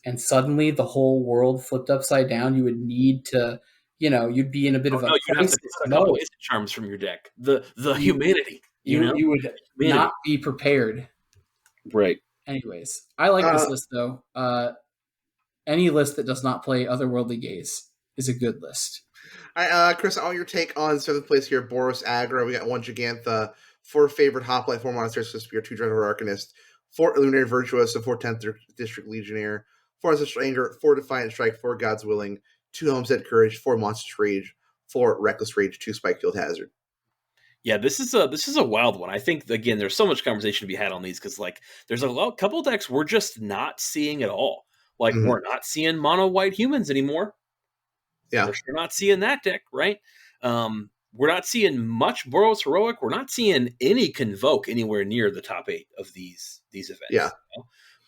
Speaker 3: and suddenly the whole world flipped upside down. You would need to, you'd be in a bit of a
Speaker 2: You'd have to
Speaker 3: crisis
Speaker 2: cut a couple
Speaker 3: mode.
Speaker 2: Is it Charms from your deck. The
Speaker 3: You,
Speaker 2: humanity,
Speaker 3: you would
Speaker 2: humanity.
Speaker 3: not be prepared.
Speaker 2: Right.
Speaker 3: Anyways, I like this list though. Any list that does not play Otherworldly Gaze is a good list.
Speaker 1: Chris, I want your take on 7th place here, Boros Aggro. We got 1 Gigantha, 4 favorite Hoplite, 4 Monsters, Spear, 2 Dreadful Arcanist, 4 Illuminated Virtuoso, 4 10th District Legionnaire, 4 Ancestral Anger, 4 Defiant Strike, 4 God's Willing, 2 Homestead Courage, 4 Monstrous Rage, 4 Reckless Rage, 2 Spike Field Hazard.
Speaker 2: Yeah, this is a wild one. I think again, there's so much conversation to be had on these because like there's a couple decks we're just not seeing at all. Like we're not seeing mono white humans anymore.
Speaker 1: Yeah,
Speaker 2: we're sure not seeing that deck, right? We're not seeing much Boros Heroic. We're not seeing any Convoke anywhere near the top 8 of these events.
Speaker 1: Yeah.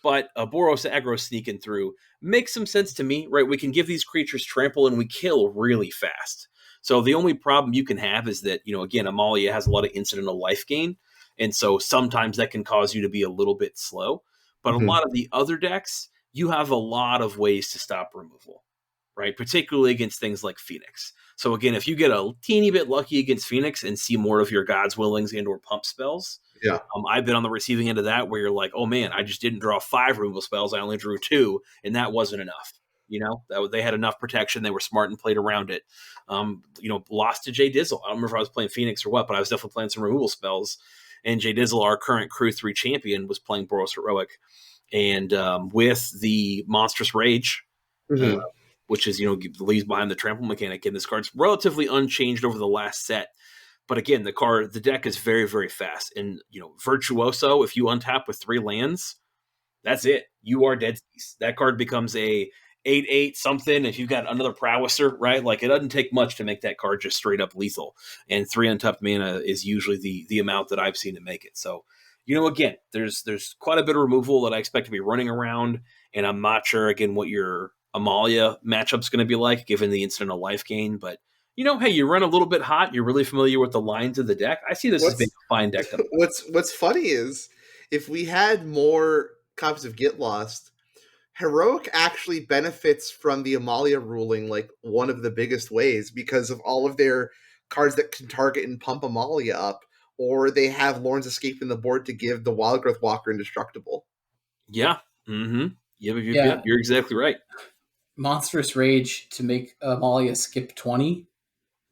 Speaker 2: But a Boros aggro sneaking through makes some sense to me, right? We can give these creatures trample and we kill really fast. So the only problem you can have is that, again, Amalia has a lot of incidental life gain. And so sometimes that can cause you to be a little bit slow. But a lot of the other decks, you have a lot of ways to stop removal, right? Particularly against things like Phoenix. So again, if you get a teeny bit lucky against Phoenix and see more of your God's Willings and or pump spells,
Speaker 1: yeah,
Speaker 2: I've been on the receiving end of that where you're like, oh man, I just didn't draw 5 removal spells. I only drew 2, and that wasn't enough. They had enough protection. They were smart and played around it. Lost to Jay Dizzle. I don't remember if I was playing Phoenix or what, but I was definitely playing some removal spells. And Jay Dizzle, our current Crew3 champion, was playing Boros Heroic. And with the Monstrous Rage, which is, leaves behind the trample mechanic, and this card's relatively unchanged over the last set. But again, the deck is very, very fast. And, Virtuoso, if you untap with 3 lands, that's it. You are dead. That card becomes a 8/8 something. If you've got another Prowesser, right? Like it doesn't take much to make that card just straight up lethal. And 3 untapped mana is usually the amount that I've seen to make it. So, again, there's quite a bit of removal that I expect to be running around. And I'm not sure, again, what your Amalia matchup's going to be like, given the incidental life gain. But, hey, you run a little bit hot. You're really familiar with the lines of the deck. I see this as being a fine deck.
Speaker 1: What's funny is if we had more copies of Get Lost, Heroic actually benefits from the Amalia ruling like one of the biggest ways because of all of their cards that can target and pump Amalia up, or they have Lorne's Escape in the board to give the Wild Growth Walker indestructible.
Speaker 2: Yeah. Mm-hmm. Yeah, you're exactly right.
Speaker 3: Monstrous Rage to make Amalia skip 20.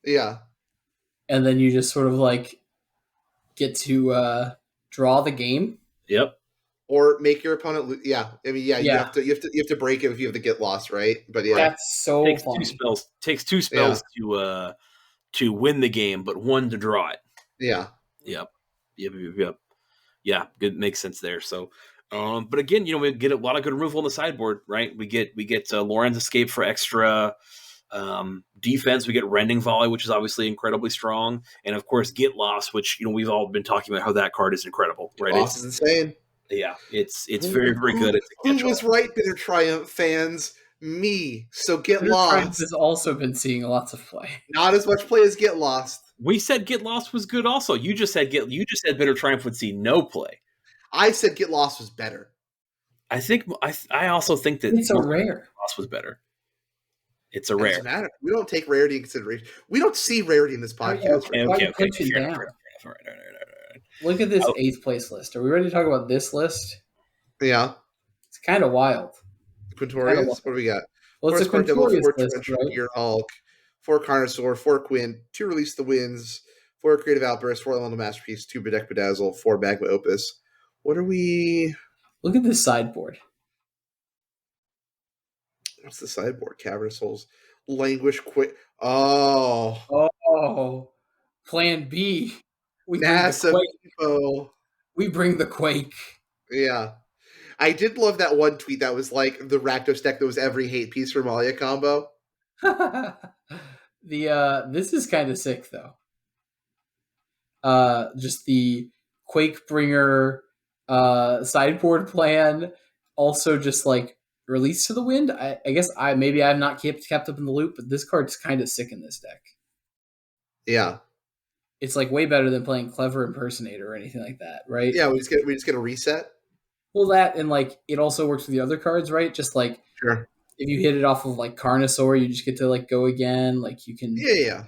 Speaker 1: Yeah.
Speaker 3: And then you just sort of like get to draw the game.
Speaker 2: Yep.
Speaker 1: Or make your opponent lose. Yeah, I mean, you
Speaker 3: Yeah.
Speaker 1: have to break it if you have to Get Lost, right? But yeah,
Speaker 3: That's so
Speaker 2: takes
Speaker 3: fun.
Speaker 2: Takes two spells to win the game, but 1 to draw it.
Speaker 1: Yeah.
Speaker 2: Yep. Yeah, good, makes sense there. So, but again, we get a lot of good removal on the sideboard, right? We get Loren's Escape for extra defense. We get Rending Volley, which is obviously incredibly strong, and of course Get Lost, which we've all been talking about how that card is incredible, right?
Speaker 1: Lost is insane.
Speaker 2: Yeah, it's very, very good.
Speaker 1: Who was right, Bitter Triumph fans? Me. So Get
Speaker 3: Bitter
Speaker 1: Lost
Speaker 3: Triumph has also been seeing lots of play.
Speaker 1: Not as much play as Get Lost.
Speaker 2: We said Get Lost was good. Also, you just said Bitter Triumph would see no play.
Speaker 1: I said Get Lost was better.
Speaker 2: I also think that
Speaker 3: it's a rare.
Speaker 2: Lost was better. It's a rare.
Speaker 1: Doesn't matter. We don't take rarity in consideration. We don't see rarity in this podcast.
Speaker 2: Okay.
Speaker 3: Fair enough. All right. Look at this 8th place list. Are we ready to talk about this list?
Speaker 1: Yeah.
Speaker 3: It's kind of wild.
Speaker 1: Quintorius? What do we got?
Speaker 3: Well, it's a Quintorius list, right?
Speaker 1: Your Hulk, 4 Carnosaur, 4 Quinn, 2 Release the Winds, 4 Creative Outburst, 4 Elemental Masterpiece, 2 Bedeck Bedazzle, 4 Magma Opus. What are we...
Speaker 3: Look at this sideboard.
Speaker 1: What's the sideboard? Cavern of Souls. Languish quick. Oh.
Speaker 3: Oh, Plan B. We bring the
Speaker 1: NASA
Speaker 3: quake.
Speaker 1: Meepo.
Speaker 3: We bring the quake.
Speaker 1: Yeah. I did love that one tweet that was like the Rakdos deck that was every hate piece for Malia combo.
Speaker 3: This is kind of sick though. Just the Quakebringer sideboard plan. Also, just like Release to the Wind. I guess maybe I've not kept up in the loop, but this card's kind of sick in this deck.
Speaker 1: Yeah.
Speaker 3: It's like way better than playing Clever Impersonator or anything like that, right?
Speaker 1: Yeah, we just get a reset.
Speaker 3: Well, that and like it also works with the other cards, right? Just like
Speaker 1: Sure.
Speaker 3: if you hit it off of like Carnosaur, you just get to like go again. Like you can,
Speaker 1: Yeah.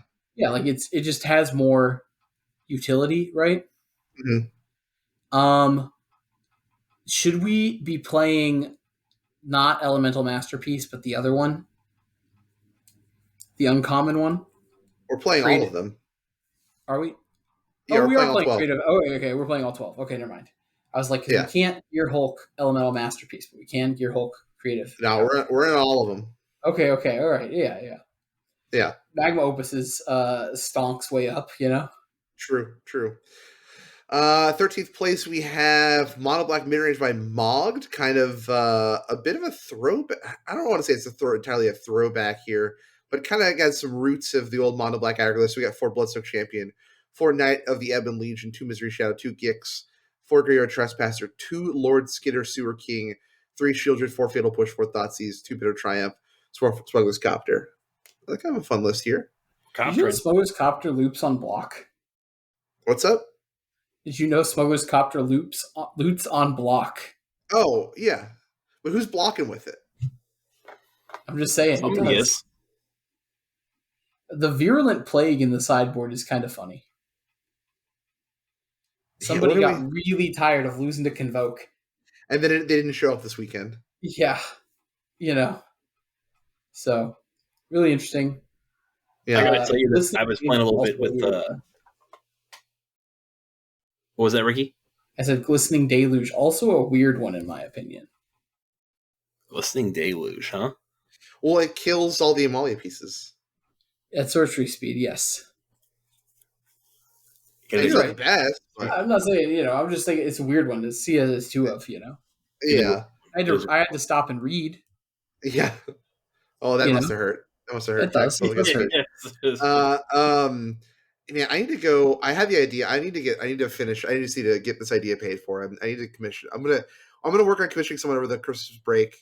Speaker 3: like it just has more utility, right?
Speaker 1: Mm-hmm.
Speaker 3: Should we be playing not Elemental Masterpiece, but the other one, the uncommon one?
Speaker 1: We're playing all of them.
Speaker 3: Are we?
Speaker 1: Yeah,
Speaker 3: we are playing
Speaker 1: 12.
Speaker 3: creative. Oh, okay, we're playing all 12. Okay, never mind. I was like, because we can't Gear Hulk Elemental Masterpiece, but we can Gear Hulk Creative.
Speaker 1: No, we're in all of them.
Speaker 3: Okay, all right,
Speaker 1: yeah.
Speaker 3: Magma Opus is stonks way up, you know.
Speaker 1: True. 13th place, we have Mono Black Midrange by Mogged. Kind of a bit of a throwback. I don't want to say it's entirely a throwback here, but kind of got some roots of the old Mono Black aggro list. We got 4 Bloodstock Champion, 4 Knight of the Ebon Legion, 2 Misery Shadow, 2 Gix, 4 Graveyard Trespasser, 2 Lord Skidder Sewer King, 3 Shieldred, 4 Fatal Push, 4 Thoughtseize, 2 Bitter Triumph, 4 Smuggler's Copter. That's kind of a fun list here.
Speaker 3: Did you know Smuggler's Copter loops on block?
Speaker 1: What's up?
Speaker 3: Did you know Smuggler's Copter loops on block?
Speaker 1: Oh, yeah. But who's blocking with it?
Speaker 3: I'm just saying.
Speaker 2: Somebody is.
Speaker 3: The Virulent Plague in the sideboard is kind of funny. Somebody got really tired of losing to Convoke.
Speaker 1: And then they didn't show up this weekend.
Speaker 3: Yeah. You know. So, really interesting.
Speaker 2: Yeah. I gotta tell you this. I was playing a little bit with... What was that, Ricky?
Speaker 3: I said Glistening Deluge. Also a weird one, in my opinion.
Speaker 2: Glistening Deluge, huh?
Speaker 1: Well, it kills all the Amalia pieces.
Speaker 3: At sorcery speed, yes.
Speaker 1: It's not the best. But...
Speaker 3: I'm not saying, I'm just saying it's a weird one to see as 2 of,
Speaker 1: Yeah.
Speaker 3: I had to stop and read.
Speaker 1: Yeah. Oh, that must have hurt. That must have hurt.
Speaker 3: It does.
Speaker 1: Man, I need to go. I have the idea. I need to finish. I just need to get this idea paid for. I need to commission. I'm gonna work on commissioning someone over the Christmas break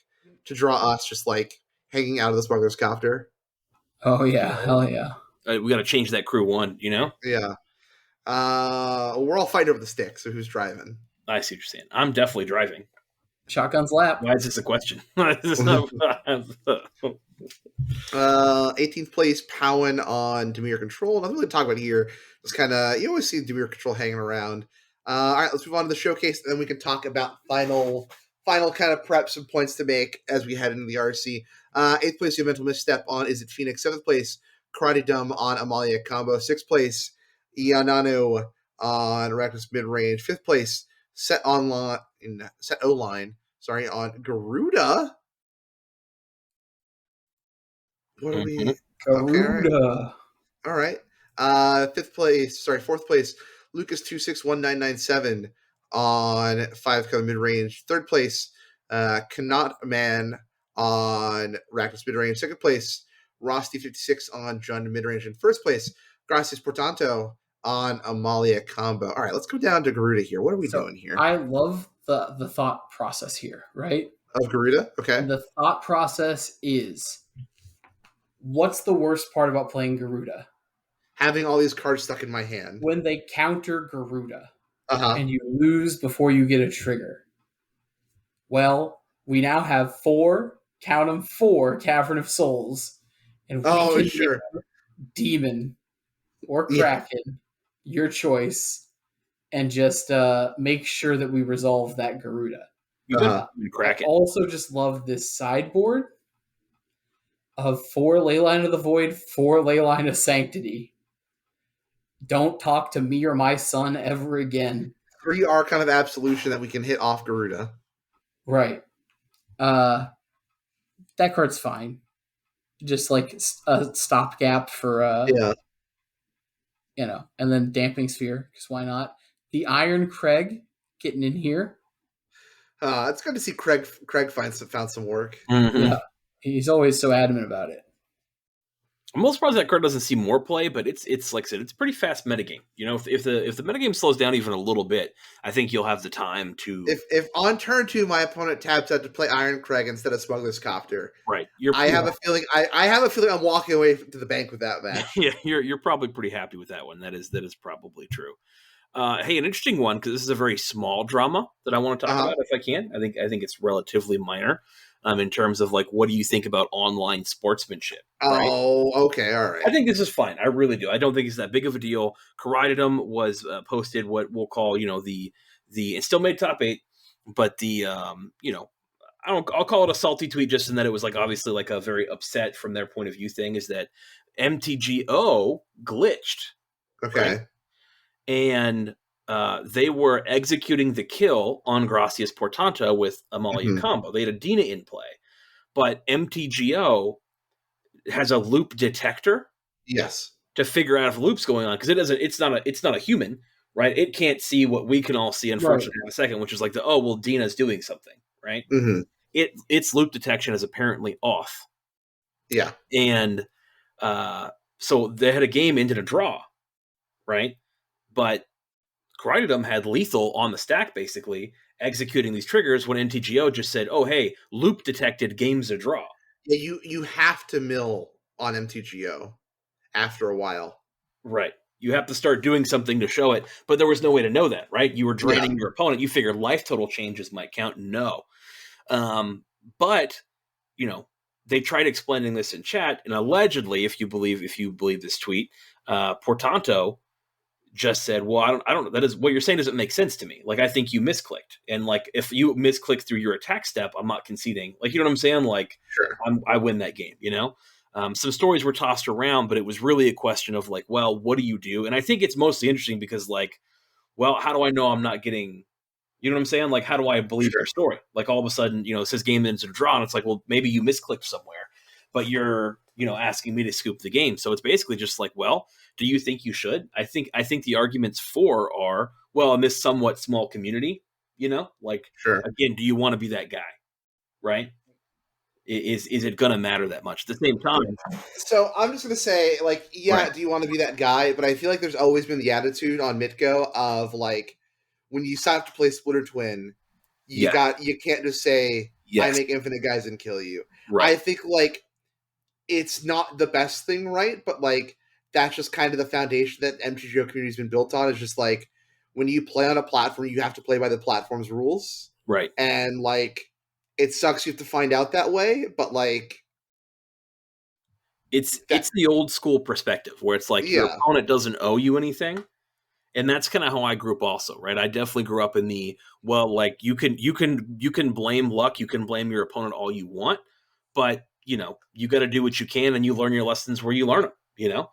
Speaker 1: to draw us just like hanging out of the Smuggler's Copter.
Speaker 3: Oh yeah, hell yeah.
Speaker 2: We got to change that Crew 1.
Speaker 1: Yeah. We're all fighting over the stick. So who's driving?
Speaker 2: I see what you're saying. I'm definitely driving.
Speaker 3: Shotgun's lap.
Speaker 2: Why is this a question?
Speaker 1: 18th place, Powen on Dimir Control. Nothing really to talk about here. Just kind of, you always see Dimir Control hanging around. All right, let's move on to the showcase, and then we can talk about final kind of preps and points to make as we head into the RC. 8th place, you have Mental Misstep on Is It Phoenix. 7th place, Karate Dumb on Amalia Combo. 6th place, Ianano on Reckless Midrange. 5th place, Set O-Line, on Garuda. What are we?
Speaker 3: Garuda.
Speaker 1: All right. 4th place, Lucas 261997 on 5 color mid range. 3rd place, Cannot Man on Reckless mid range. 2nd place, Rosti 56 on John mid range. And 1st place, Gracias Portanto on Amalia Combo. All right, let's go down to Garuda here. What are we doing here?
Speaker 3: I love the thought process here, right?
Speaker 1: Of Garuda? Okay.
Speaker 3: And the thought process is, what's the worst part about playing Garuda?
Speaker 1: Having all these cards stuck in my hand.
Speaker 3: When they counter Garuda
Speaker 1: and
Speaker 3: you lose before you get a trigger. Well, we now have 4 Cavern of Souls. And we can Demon or Kraken, your choice, and just make sure that we resolve that Garuda.
Speaker 2: Kraken.
Speaker 3: I also just love this sideboard of 4 Leyline of the Void, 4 Leyline of Sanctity. Don't talk to me or my son ever again.
Speaker 1: 3 Archon of Absolution that we can hit off Garuda.
Speaker 3: Right. That card's fine. Just like a stopgap for
Speaker 1: Yeah.
Speaker 3: and then Damping Sphere, because why not? The Iron Craig getting in here.
Speaker 1: It's good to see Craig found some work.
Speaker 2: Mm-hmm.
Speaker 3: Yeah, he's always so adamant about it.
Speaker 2: I'm most surprised that card doesn't see more play, but it's like I said, it's a pretty fast metagame. If the metagame slows down even a little bit, I think you'll have the time to.
Speaker 1: If on turn 2 my opponent taps out to play Iron Craig instead of Smuggler's Copter,
Speaker 2: Right,
Speaker 1: I have a feeling I have a feeling I'm walking away to the bank with that match.
Speaker 2: Yeah, you're probably pretty happy with that one. That is probably true. Hey, an interesting one, because this is a very small drama that I want to talk about if I can. I think it's relatively minor in terms of like, what do you think about online sportsmanship? Right?
Speaker 1: Oh, okay, all right.
Speaker 2: I think this is fine. I really do. I don't think it's that big of a deal. Corridum was posted what we'll call the it still made top 8, but I'll call it a salty tweet just in that it was like obviously like a very upset from their point of view thing is that MTGO glitched.
Speaker 1: Okay.
Speaker 2: Right? And they were executing the kill on Gracias Portanta with Amalia combo. They had a Dina in play, but MTGO has a loop detector.
Speaker 1: Yes.
Speaker 2: To figure out if a loop's going on, because it's not a human, right? It can't see what we can all see, unfortunately, in a second, which is like Dina's doing something, right?
Speaker 1: Mm-hmm.
Speaker 2: Its loop detection is apparently off.
Speaker 1: Yeah.
Speaker 2: And so they had a game ended a draw, right? But Corridum had lethal on the stack, basically, executing these triggers when NTGO just said, oh, hey, loop detected, game's a draw.
Speaker 1: Yeah, you have to mill on MTGO after a while.
Speaker 2: Right. You have to start doing something to show it, but there was no way to know that, right? You were draining your opponent. You figured life total changes might count. No. But, they tried explaining this in chat, and allegedly, if you believe this tweet, Portanto just said, well, I don't, that is what you're saying doesn't make sense to me. Like, I think you misclicked. And like, if you misclick through your attack step, I'm not conceding. Like, you know what I'm saying? Like,
Speaker 1: sure.
Speaker 2: I win that game, some stories were tossed around, but it was really a question of like, well, what do you do? And I think it's mostly interesting because like, well, how do I know I'm not getting, you know what I'm saying? Like, how do I believe your story? Like all of a sudden, it says game ends in a draw and it's like, well, maybe you misclicked somewhere, but you're, asking me to scoop the game. So it's basically just like, well, do you think you should? I think the arguments for are, well, in this somewhat small community, like,
Speaker 1: sure.
Speaker 2: Again, do you want to be that guy? Right. Is it going to matter that much? At the same time.
Speaker 1: So I'm just going to say, like,
Speaker 2: Right.
Speaker 1: Do you want to be that guy? But I feel like there's always been the attitude on Mitgo of like, when you sign up to play Splitter Twin, you can't just say, I make infinite guys and kill you.
Speaker 2: Right.
Speaker 1: I think like it's not the best thing, right? But like that's just kind of the foundation that MTGO community has been built on. Is just like when you play on a platform, you have to play by the platform's rules,
Speaker 2: right?
Speaker 1: And like it sucks you have to find out that way, but like
Speaker 2: it's the old school perspective where it's like your opponent doesn't owe you anything. And that's kind of how I grew up also, right? I definitely grew up in the, well, like you can blame luck, you can blame your opponent all you want, but you got to do what you can and you learn your lessons where you learn them,
Speaker 1: Yeah.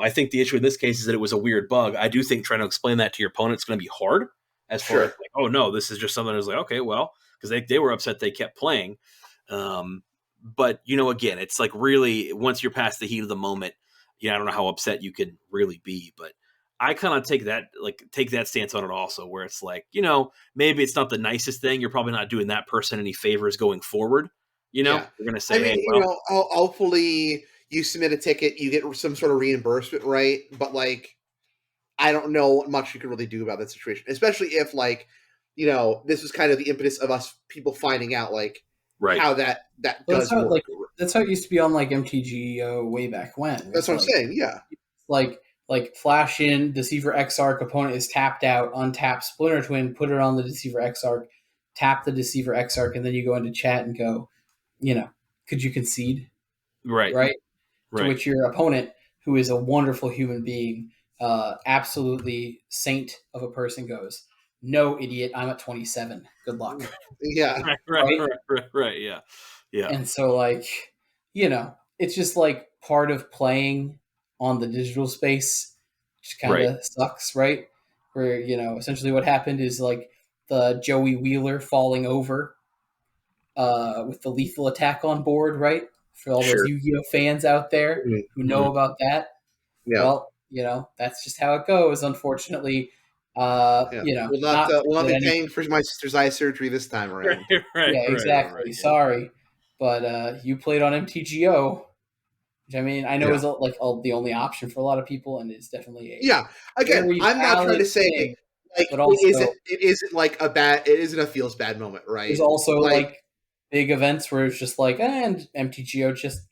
Speaker 2: I think the issue in this case is that it was a weird bug. I do think trying to explain that to your opponent is going to be hard as far as like, oh no, this is just something that's like, okay, well, because they were upset they kept playing. But again, it's like really once you're past the heat of the moment, I don't know how upset you can really be, but I kind of take that stance on it also, where it's like, maybe it's not the nicest thing. You're probably not doing that person any favors going forward. You're going to say,
Speaker 1: I mean, hopefully you submit a ticket, you get some sort of reimbursement, right? But like, I don't know what much you can really do about that situation, especially if like, this was kind of the impetus of us people finding out like how that does work.
Speaker 3: Like, that's how it used to be on like MTG way back when.
Speaker 1: That's what I'm saying. Yeah.
Speaker 3: Like flash in Deceiver Exarch, opponent is tapped out, untap Splinter Twin, put it on the Deceiver Exarch, tap the Deceiver Exarch, and then you go into chat and go, could you concede?
Speaker 2: Right.
Speaker 3: To which your opponent, who is a wonderful human being, absolutely saint of a person, goes, no, idiot, I'm at 27. Good luck.
Speaker 1: Yeah.
Speaker 2: Right. Yeah.
Speaker 3: And so like, it's just like part of playing on the digital space, which kind of sucks, right? Where, essentially what happened is like the Joey Wheeler falling over with the lethal attack on board, right? For all those
Speaker 1: Sure.
Speaker 3: Yu-Gi-Oh fans out there
Speaker 1: Mhm.
Speaker 3: who know
Speaker 2: Mhm.
Speaker 3: about that.
Speaker 1: Yeah.
Speaker 3: Well, that's just how it goes,
Speaker 1: Yeah.
Speaker 3: unfortunately.
Speaker 1: Yeah.
Speaker 3: Not
Speaker 1: We'll not
Speaker 3: that
Speaker 1: be
Speaker 3: any
Speaker 1: paying for my sister's eye surgery this time
Speaker 2: Right,
Speaker 1: around.
Speaker 2: right,
Speaker 3: Yeah,
Speaker 2: right, right.
Speaker 3: exactly. Sorry. But you played on MTGO, which I mean, I know
Speaker 1: Yeah.
Speaker 3: is the only option for a lot of people, and is definitely a
Speaker 1: Yeah. Again,
Speaker 3: very
Speaker 1: I'm not trying
Speaker 3: valid
Speaker 1: to say
Speaker 3: thing.
Speaker 1: like
Speaker 3: But also,
Speaker 1: it isn't like a bad it isn't a feels bad moment,
Speaker 3: there's
Speaker 1: right?
Speaker 3: also
Speaker 1: Like
Speaker 3: like big events where it's just like, and MTGO just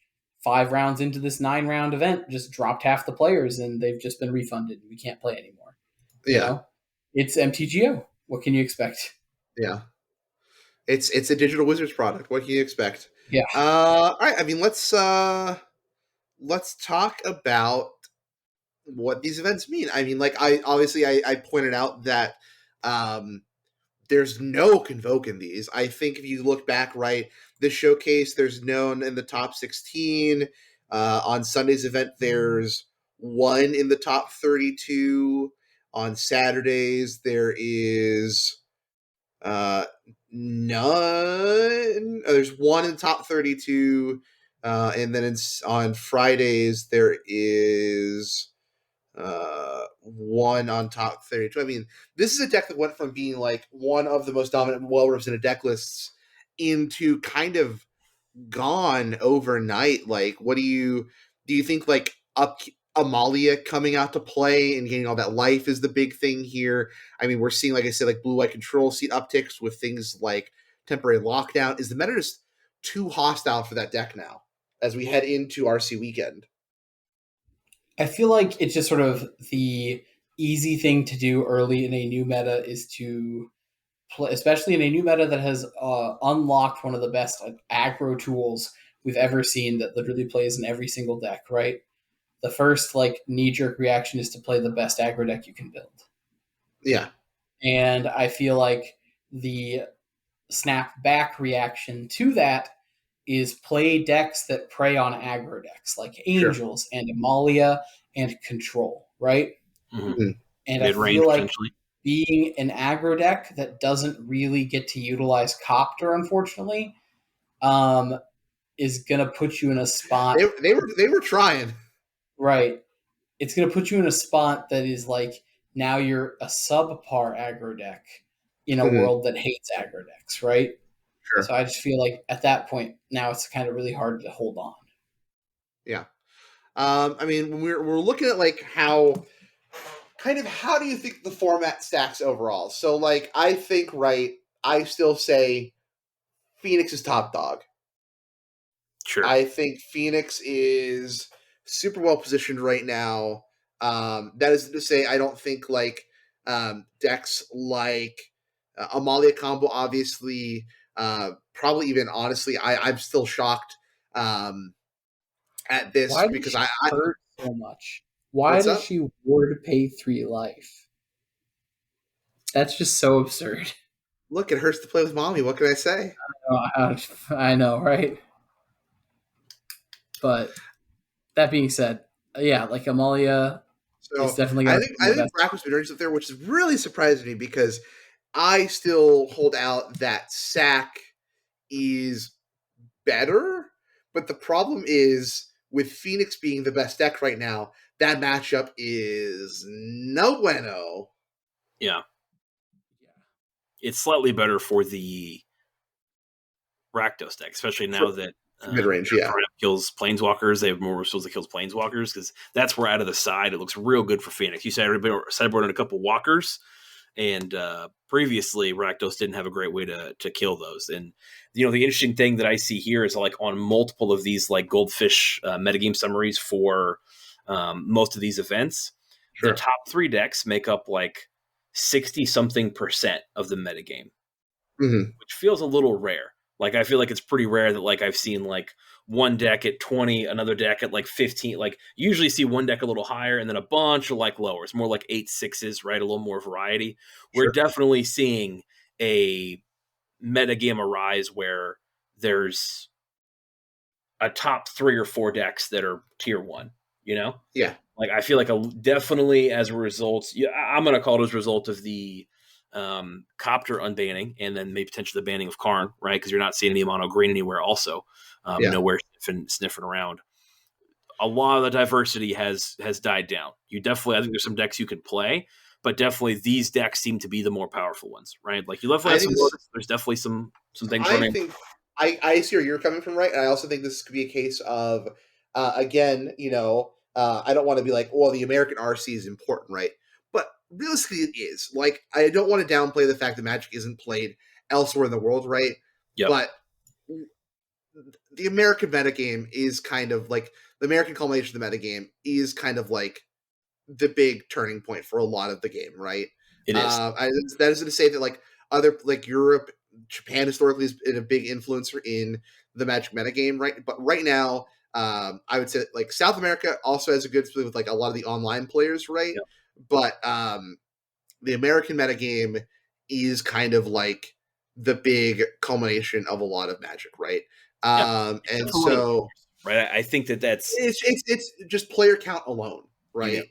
Speaker 3: 5 rounds into this 9 round event just dropped half the players and they've just been refunded. We can't play anymore. You
Speaker 1: yeah.
Speaker 3: know, it's MTGO. What can you expect?
Speaker 1: Yeah. It's a digital wizards product. What can you expect?
Speaker 3: Yeah,
Speaker 1: All right, I mean let's talk about what these events mean. I mean, like I pointed out that um there's no Convoke in these. I think if you look back, right, this showcase, there's none in the top 16. On Sunday's event, there's one in the top 32. On Saturdays, there is uh, none. There's one in the top 32. And then on Fridays, there is one on top 32. I mean, this is a deck that went from being like one of the most dominant, well represented deck lists into kind of gone overnight. Like, what do you think like up Amalia coming out to play and getting all that life is the big thing here? I mean, we're seeing, like I said, like blue white control seat upticks with things like temporary lockdown. Is the meta just too hostile for that deck now as we head into RC weekend?
Speaker 3: I feel like it's just sort of the easy thing to do early in a new meta is to play, especially in a new meta that has unlocked one of the best aggro tools we've ever seen that literally plays in every single deck. Right, the first like knee jerk reaction is to play the best aggro deck you can build,
Speaker 1: Yeah,
Speaker 3: and I feel like the snap back reaction to that is play decks that prey on aggro decks like
Speaker 1: sure.
Speaker 3: Angels and Amalia and Control, right?
Speaker 2: Hmm.
Speaker 1: Mhm.
Speaker 3: And I
Speaker 2: Mid range
Speaker 3: feel like
Speaker 2: potentially.
Speaker 3: being an aggro deck that doesn't really get to utilize Copter, unfortunately, um, is going to put you in a spot,
Speaker 1: They were trying.
Speaker 3: right? It's going to put you in a spot that is like now you're a subpar aggro deck in a
Speaker 1: Mhm.
Speaker 3: world that hates aggro decks, right?
Speaker 1: Sure.
Speaker 3: So I just feel like at that point now it's kind of really hard to hold on.
Speaker 1: Yeah. I mean, when we're looking at like how kind of how do you think the format stacks overall? So like I think right, I still say Phoenix is top dog.
Speaker 2: Sure.
Speaker 1: I think Phoenix is super well positioned right now. That is to say, I don't think like decks like Amalia combo, obviously, probably even honestly, I'm still shocked at this
Speaker 3: Why does
Speaker 1: because
Speaker 3: she
Speaker 1: I
Speaker 3: hurt so much? Why
Speaker 1: what's
Speaker 3: does
Speaker 1: up?
Speaker 3: she ward pay 3 life? That's just so absurd.
Speaker 1: Look, it hurts to play with mommy. What can I say?
Speaker 3: I know, right? But that being said, yeah, like Amalia is
Speaker 1: So
Speaker 3: definitely going to be
Speaker 1: I
Speaker 3: the
Speaker 1: think
Speaker 3: best.
Speaker 1: Brack was up there, which is really surprising to me because I still hold out that Sack is better, but the problem is with Phoenix being the best deck right now, that matchup is no bueno.
Speaker 2: Yeah. It's slightly better for the Rakdos deck, especially now that
Speaker 1: For mid range, yeah.
Speaker 2: kills planeswalkers. They have more resources that kills planeswalkers because that's where out of the side it looks real good for Phoenix. You sideboard in a couple walkers, and previously Rakdos didn't have a great way to kill those. And the interesting thing that I see here is like on multiple of these like Goldfish metagame summaries for most of these events, the
Speaker 1: Sure.
Speaker 2: top 3 decks make up like 60 something percent of the metagame,
Speaker 1: Mm-hmm.
Speaker 2: which feels a little rare. Like I feel like it's pretty rare that like I've seen like one deck at 20, another deck at like 15. Like you usually see one deck a little higher and then a bunch of like lower. It's more like 8 6s, right? A little more variety. We're
Speaker 1: Sure.
Speaker 2: definitely seeing a metagame arise where there's a top 3 or 4 decks that are tier 1, you know?
Speaker 1: Yeah.
Speaker 2: Like I feel like definitely as a result, I'm going to call it as a result of the Copter unbanning, and then maybe potentially the banning of Karn, right? Because you're not seeing any mono green anywhere. Also,
Speaker 1: Yeah.
Speaker 2: nowhere sniffing around. A lot of the diversity has died down. You definitely, I think there's some decks you can play, but definitely these decks seem to be the more powerful ones, right? Like you definitely
Speaker 1: I
Speaker 2: have
Speaker 1: think
Speaker 2: some
Speaker 1: this,
Speaker 2: Lotus. There's definitely some things
Speaker 1: I
Speaker 2: running.
Speaker 1: think I see where you're coming from, right? And I also think this could be a case of, again, I don't want to be like, well, the American RC is important, right? But realistically, it is. Like, I don't want to downplay the fact that Magic isn't played elsewhere in the world, right?
Speaker 2: Yep.
Speaker 1: But the American metagame is kind of like the American culmination of the metagame is kind of like the big turning point for a lot of the game, right?
Speaker 2: It is.
Speaker 1: That isn't to say that like other like Europe, Japan historically has been a big influencer in the Magic metagame, right? But right now, I would say like South America also has a good split with like a lot of the online players, right?
Speaker 2: Yep.
Speaker 1: But the American metagame is kind of like the big culmination of a lot of Magic, right?
Speaker 2: Yep.
Speaker 1: And so,
Speaker 2: right, I think that's
Speaker 1: it's just player count alone, right?
Speaker 2: Yeah.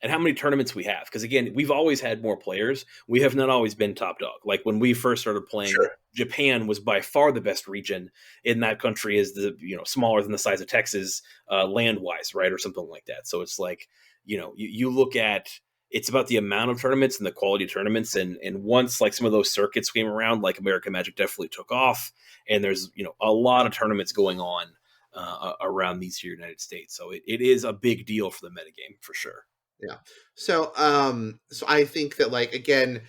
Speaker 2: And how many tournaments we have. Because again, we've always had more players. We have not always been top dog. Like when we first started playing,
Speaker 1: Sure.
Speaker 2: Japan was by far the best region in that country. Is smaller than the size of Texas, land wise, right, or something like that. So it's like you look at it's about the amount of tournaments and the quality of tournaments. And once like some of those circuits came around, like American Magic definitely took off, and there's a lot of tournaments going on around these United States. So it is a big deal for the metagame for sure.
Speaker 1: Yeah. So I think that like again,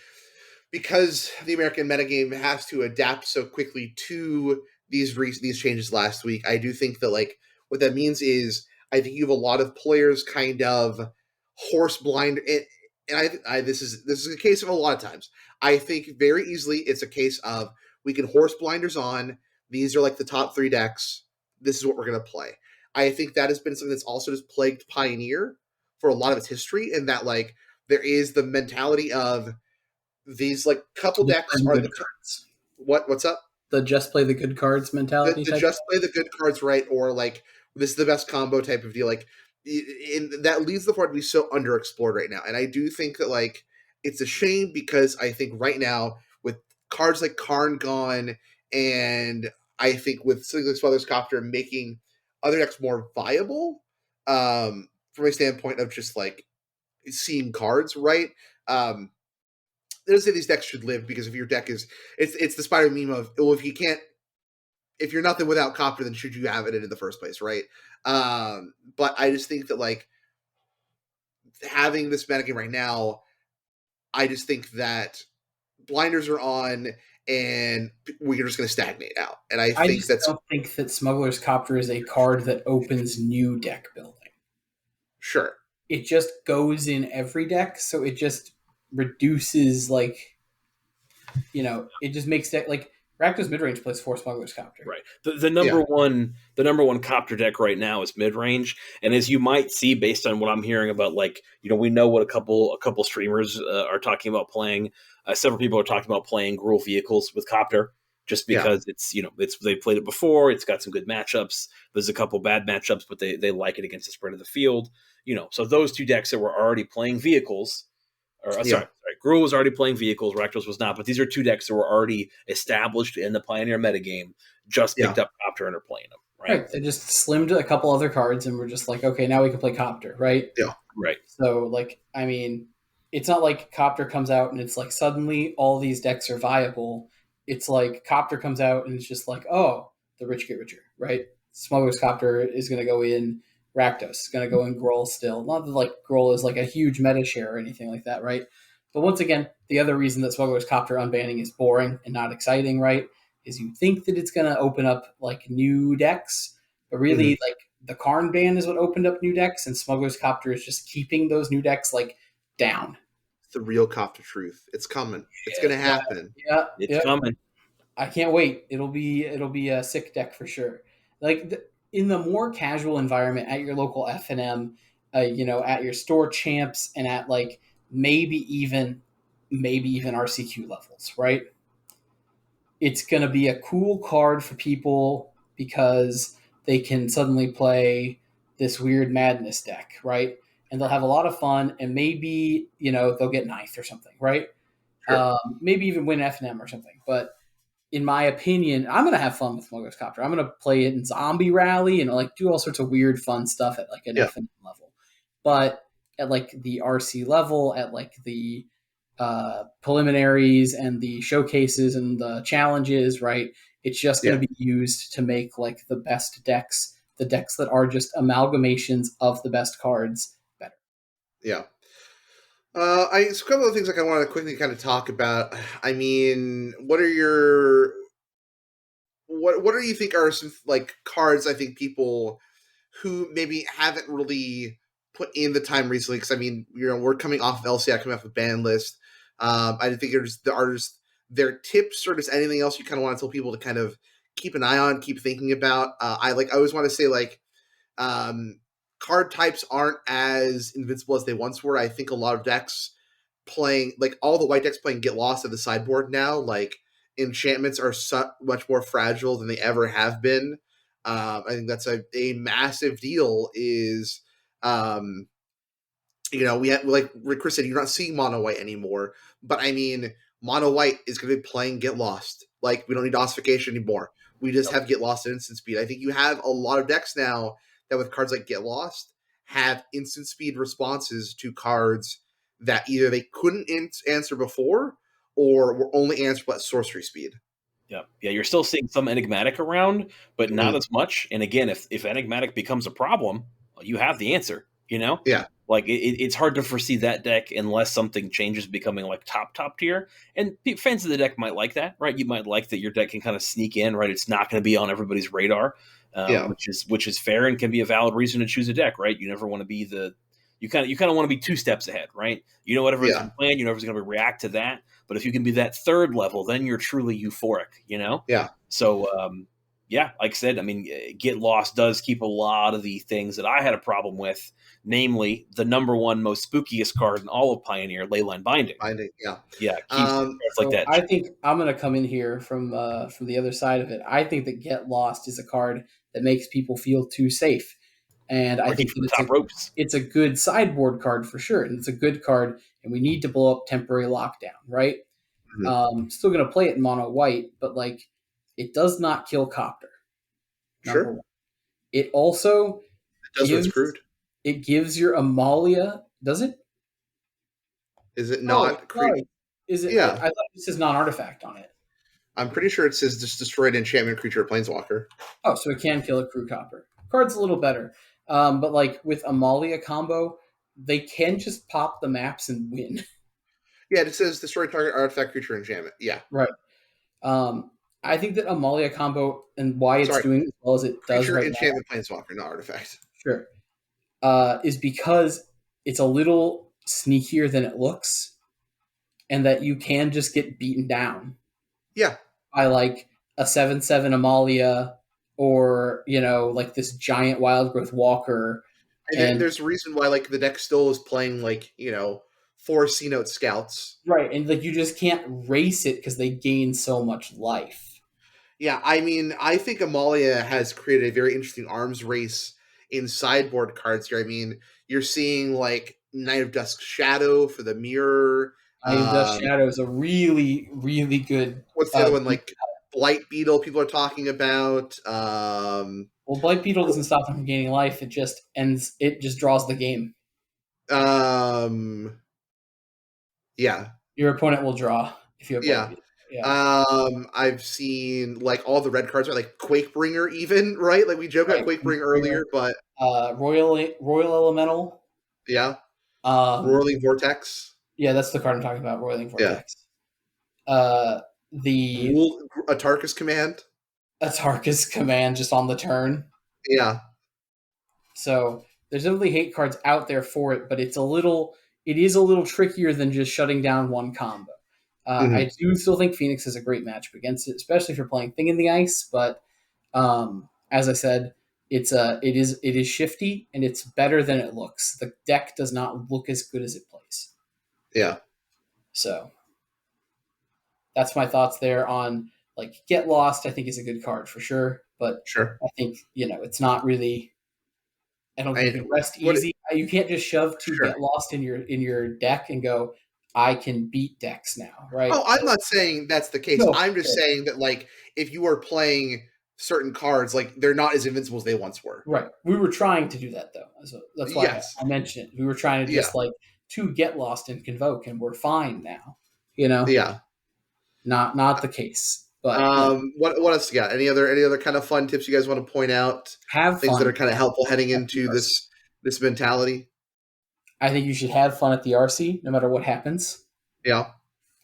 Speaker 1: because the American metagame has to adapt so quickly to these changes last week, I do think that like what that means is I think you have a lot of players kind of horse blind, and this is a case of a lot of times. I think very easily it's a case of we can horse blinders on. These are like the top 3 decks. This is what we're going to play. I think that has been something that's also just plagued Pioneer for a lot of its history, and that like there is the mentality of these like couple decks are the
Speaker 3: cards.
Speaker 1: What's up?
Speaker 3: The just play the good cards mentality.
Speaker 1: The just play the good cards, right? Or like this is the best combo type of deal. Like that leads the forward to be so underexplored right now, and I do think that like it's a shame because I think right now with cards like Karn gone, and I think with something like Smothers Copter making other decks more viable, from a standpoint of just like seeing cards, right? They don't say these decks should live because if your deck is it's the spider meme of, well, if you're nothing without Copter, then should you have it in the first place, right? But I just think that like having this metagame right now, I just think that blinders are on and we're just going to stagnate out. And I think
Speaker 3: don't think that Smuggler's Copter is a card that opens new deck building.
Speaker 1: Sure.
Speaker 3: It just goes in every deck, so it just reduces like it just makes deck like Rakdos midrange plays 4 Smuggler's Copter.
Speaker 2: Right. The number one Copter deck right now is midrange, and as you might see based on what I'm hearing about, like we know what a couple streamers are talking about playing. Several people are talking about playing Gruul vehicles with Copter, just because it's they played it before. It's got some good matchups. There's a couple bad matchups, but they like it against the spread of the field. So those 2 decks that were already playing vehicles. Sorry, Gruul was already playing vehicles, Rakdos was not, but these are 2 decks that were already established in the Pioneer metagame, just picked up Copter and are playing them, right?
Speaker 3: They just slimmed a couple other cards and we're just like, okay, now we can play Copter, right?
Speaker 1: Yeah.
Speaker 2: Right.
Speaker 3: So, like, I mean, it's not like Copter comes out and it's like suddenly all these decks are viable. It's like Copter comes out and it's just like, oh, the rich get richer, right? Smuggler's Copter is going to go in Rakdos. It's going to go in Gruul still. Not that like Gruul is like a huge meta share or anything like that, right? But once again, the other reason that Smuggler's Copter unbanning is boring and not exciting, right, is you think that it's going to open up like new decks, but really like the Karn ban is what opened up new decks, and Smuggler's Copter is just keeping those new decks like down.
Speaker 1: It's the real Copter truth. It's coming. It's going to happen.
Speaker 3: Yeah,
Speaker 2: it's coming.
Speaker 3: I can't wait. It'll be a sick deck for sure. Like in the more casual environment at your local F&M, at your store champs and at like maybe even RCQ levels, right? It's going to be a cool card for people because they can suddenly play this weird madness deck, right? And they'll have a lot of fun and maybe, they'll get 9th or something, right?
Speaker 1: Sure.
Speaker 3: maybe even win FNM or something. But in my opinion, I'm gonna have fun with Mogos Copter. I'm gonna play it in Zombie Rally and like do all sorts of weird, fun stuff at like an
Speaker 1: Yeah.
Speaker 3: FNM level. But at like the RC level, at like the preliminaries and the showcases and the challenges, right? It's just going
Speaker 1: Yeah.
Speaker 3: to be used to make like the best decks, the decks that are just amalgamations of the best cards better.
Speaker 1: Yeah. So a couple of things like I want to quickly kind of talk about. I mean, what do you think are some like cards? I think people who maybe haven't really put in the time recently, because I mean, we're coming off of LCI, coming off of ban list. I think there's their tips or just anything else you kind of want to tell people to kind of keep an eye on, keep thinking about. I always want to say like um, card types aren't as invincible as they once were. I think a lot of decks playing like all the white decks playing Get Lost at the sideboard now. Like enchantments are so much more fragile than they ever have been. I think that's a massive deal. Is um, we have like Chris said, you're not seeing mono white anymore. But I mean, mono white is going to be playing Get Lost. Like we don't need ossification anymore. We just have Get Lost and instant speed. I think you have a lot of decks now that with cards like Get Lost have instant speed responses to cards that either they couldn't answer before or were only answered at sorcery speed.
Speaker 2: Yeah, yeah, you're still seeing some enigmatic around, but not
Speaker 1: Mm-hmm.
Speaker 2: as much. And again, if enigmatic becomes a problem, well, you have the answer.
Speaker 1: Yeah,
Speaker 2: Like it's hard to foresee that deck unless something changes, becoming like top tier. And fans of the deck might like that, right? You might like that your deck can kind of sneak in, right? It's not going to be on everybody's radar,
Speaker 1: yeah,
Speaker 2: which is fair and can be a valid reason to choose a deck, right? You never want to be you kind of want to be two steps ahead, right? You know what everyone's
Speaker 1: yeah,
Speaker 2: going to plan, you know everyone's going to react to that. But if you can be that third level, then you're truly euphoric.
Speaker 1: yeah.
Speaker 2: So, yeah, like I said, I mean, Get Lost does keep a lot of the things that I had a problem with, namely the number one most spookiest card in all of Pioneer, Leyline Binding.
Speaker 1: Binding. Yeah.
Speaker 2: Yeah, keeps cards like
Speaker 3: So
Speaker 2: that.
Speaker 3: I think I'm going to come in here from the other side of it. I think that Get Lost is a card that makes people feel too safe, and I
Speaker 2: Or
Speaker 3: think
Speaker 2: keeps
Speaker 3: that
Speaker 2: the top ropes.
Speaker 3: it's a good sideboard card for sure, and it's a good card, and we need to blow up temporary lockdown, right?
Speaker 1: Mhm.
Speaker 3: Still going to play it in mono white, but like it does not kill Copter. Number
Speaker 1: Sure.
Speaker 3: one, it also
Speaker 1: It does when it's
Speaker 3: gives
Speaker 1: crude.
Speaker 3: it gives your Amalia. Does it?
Speaker 1: Is it
Speaker 3: Oh,
Speaker 1: not crude?
Speaker 3: sorry. Is it? I
Speaker 1: Yeah.
Speaker 3: thought this is non-artifact on it.
Speaker 1: I'm pretty sure it says just destroyed enchantment creature or planeswalker.
Speaker 3: Oh, so it can kill a crew copper. Card's a little better. But like with Amalia combo, they can just pop the maps and win.
Speaker 1: Yeah, it says destroy target artifact creature enchantment. Yeah.
Speaker 3: Right. I think that Amalia combo and why it's
Speaker 1: Sorry.
Speaker 3: doing as well as it does
Speaker 1: Creature
Speaker 3: right
Speaker 1: enchantment planeswalker, not artifact.
Speaker 3: now, sure, is because it's a little sneakier than it looks, and that you can just get beaten down
Speaker 1: Yeah.
Speaker 3: by like a 7/7 Amalia or like this giant wild growth walker. And
Speaker 1: There's a reason why like the deck still is playing like, 4 C-Note scouts.
Speaker 3: right, and like you just can't race it because they gain so much life.
Speaker 1: Yeah, I mean, I think Amalia has created a very interesting arms race in sideboard cards here. I mean, you're seeing like Knight of Dusk Shadow for the mirror.
Speaker 3: I Dust Shadow is a really, really good.
Speaker 1: What's the other one? Like Blight Beetle, people are talking about.
Speaker 3: Well, Blight Beetle doesn't stop them from gaining life. It just ends. It just draws the game.
Speaker 1: Um, yeah,
Speaker 3: Your opponent will draw if you have Blight
Speaker 1: yeah.
Speaker 3: Beetle. Yeah,
Speaker 1: I've seen like all the red cards are like Quakebringer, even right? Like we joked about
Speaker 3: right.
Speaker 1: Quakebringer earlier, but
Speaker 3: Royal Elemental.
Speaker 1: yeah,
Speaker 3: Um,
Speaker 1: Roiling Vortex.
Speaker 3: yeah, that's the card I'm talking about. Roiling
Speaker 1: Yeah,
Speaker 3: Vortex. The
Speaker 1: Atarkus Command.
Speaker 3: Atarkus command just on the turn.
Speaker 1: Yeah.
Speaker 3: So there's definitely hate cards out there for it, but it is a little trickier than just shutting down one combo. I do still think Phoenix is a great matchup against it, especially if you're playing Thing in the Ice. But as I said, it is shifty and it's better than it looks. The deck does not look as good as it plays.
Speaker 1: Yeah.
Speaker 3: So that's my thoughts there on like Get Lost. I think is a good card for sure, but
Speaker 1: Sure.
Speaker 3: I think it's not really. I don't think you can rest easy. You can't just shove two
Speaker 1: Sure.
Speaker 3: Get Lost in your deck and go, I can beat decks now, right?
Speaker 1: Oh, I'm not saying that's the case.
Speaker 3: No,
Speaker 1: I'm just
Speaker 3: sure.
Speaker 1: saying that, like, if you are playing certain cards, like, they're not as invincible as they once were.
Speaker 3: Right. We were trying to do that though. So that's why
Speaker 1: Yes.
Speaker 3: I mentioned it. We were trying to
Speaker 1: Yeah.
Speaker 3: just like to get lost and convoke, and we're fine now. You know,
Speaker 1: Yeah.
Speaker 3: not the case. But like,
Speaker 1: What else you got? Any other kind of fun tips you guys want to point out?
Speaker 3: have
Speaker 1: Things that are
Speaker 3: fun
Speaker 1: kind of helpful heading
Speaker 3: at the
Speaker 1: into
Speaker 3: RC.
Speaker 1: this mentality.
Speaker 3: I think you should have fun at the RC, no matter what happens.
Speaker 1: Yeah.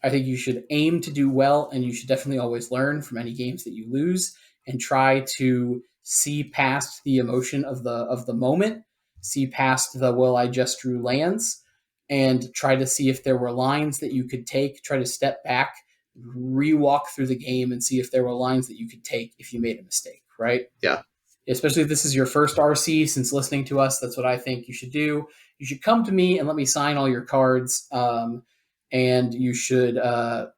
Speaker 3: I think you should aim to do well, and you should definitely always learn from any games that you lose, and try to see past the emotion of the moment, see past the well, I just drew lands, and try to see if there were lines that you could take. Try to step back, re-walk through the game, and see if there were lines that you could take if you made a mistake. Right?
Speaker 1: Yeah.
Speaker 3: Especially if this is your first RC since listening to us. That's what I think you should do. You should come to me and let me sign all your cards. And you should, I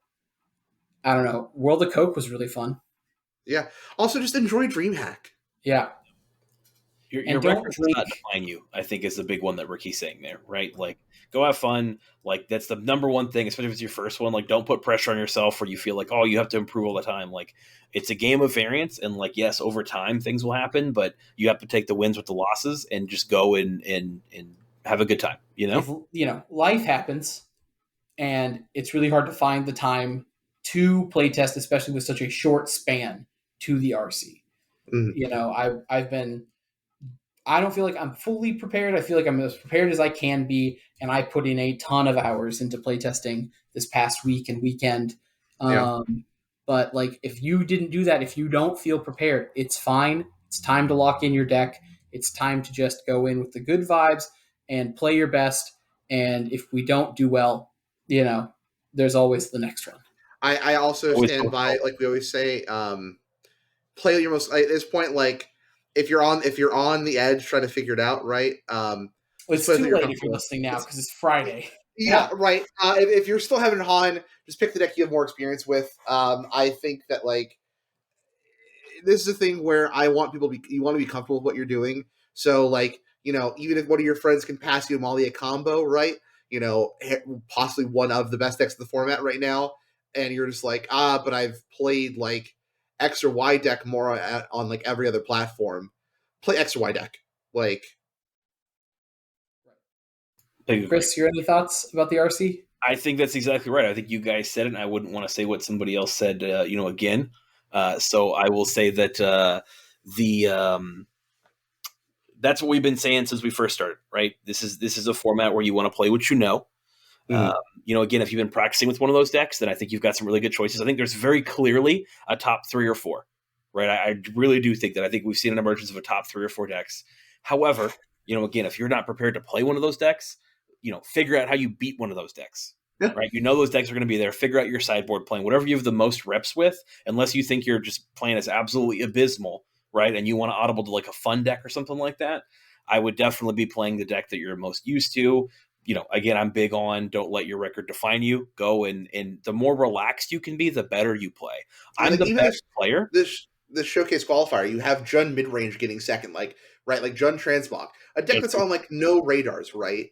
Speaker 3: don't know, World of Coke was really fun.
Speaker 1: Yeah. Also, just enjoy DreamHack.
Speaker 3: Yeah.
Speaker 2: Your
Speaker 3: And don't
Speaker 2: record does
Speaker 3: drink.
Speaker 2: not define you, I think, is the big one that Ricky's saying there, right? Like, go have fun. Like, that's the number one thing, especially if it's your first one. Like, don't put pressure on yourself where you feel like, oh, you have to improve all the time. Like, it's a game of variance, and like, yes, over time things will happen, but you have to take the wins with the losses and just go and have a good time.
Speaker 3: If, life happens and it's really hard to find the time to play test, especially with such a short span to the RC.
Speaker 1: Mhm.
Speaker 3: I've been I don't feel like I'm fully prepared. I feel like I'm as prepared as I can be, and I put in a ton of hours into playtesting this past week and weekend.
Speaker 1: Yeah.
Speaker 3: But like, if you didn't do that, if you don't feel prepared, it's fine. It's time to lock in your deck. It's time to just go in with the good vibes and play your best. And if we don't do well, there's always the next one.
Speaker 1: I also
Speaker 2: Always
Speaker 1: stand
Speaker 2: go
Speaker 1: by,
Speaker 2: forward.
Speaker 1: like we always say, play your most, at this point, like, if you're on the edge trying to figure it out, right? Just
Speaker 3: It's
Speaker 1: play something
Speaker 3: too
Speaker 1: you're
Speaker 3: late if you're
Speaker 1: comfortable with.
Speaker 3: listening now
Speaker 1: It's,
Speaker 3: because it's Friday.
Speaker 1: yeah, right. If you're still having fun, just pick the deck you have more experience with. I think that, like, this is a thing where I want people to be, you want to be comfortable with what you're doing. So, like, even if one of your friends can pass you a Malia combo, right? Possibly one of the best decks of the format right now, and you're just like, but I've played like X or Y deck more on like every other platform. Play X or Y deck. Like,
Speaker 2: Big agree.
Speaker 3: Chris, your any thoughts about the RC?
Speaker 2: I think that's exactly right. I think you guys said it, and I wouldn't want to say what somebody else said, again. So I will say that the that's what we've been saying since we first started, right? This is a format where you want to play what you know.
Speaker 1: Mhm.
Speaker 2: Again, if you've been practicing with one of those decks, then I think you've got some really good choices. I think there's very clearly a top 3 or 4, right? I really do think that. I think we've seen an emergence of a top 3 or 4 decks. However, again, if you're not prepared to play one of those decks, figure out how you beat one of those decks,
Speaker 1: Yeah.
Speaker 2: right? Those decks are going to be there. Figure out your sideboard playing, whatever you have the most reps with, unless you think you're just playing as absolutely abysmal, right? And you want to audible to like a fun deck or something like that. I would definitely be playing the deck that you're most used to. Again, I'm big on don't let your record define you. Go and the more relaxed you can be, the better you play.
Speaker 1: and
Speaker 2: I'm
Speaker 1: like
Speaker 2: the
Speaker 1: even
Speaker 2: best player.
Speaker 1: this showcase qualifier, you have Jun mid range getting second, like, right, like Jun Transmog, a deck that's on like no radars, right?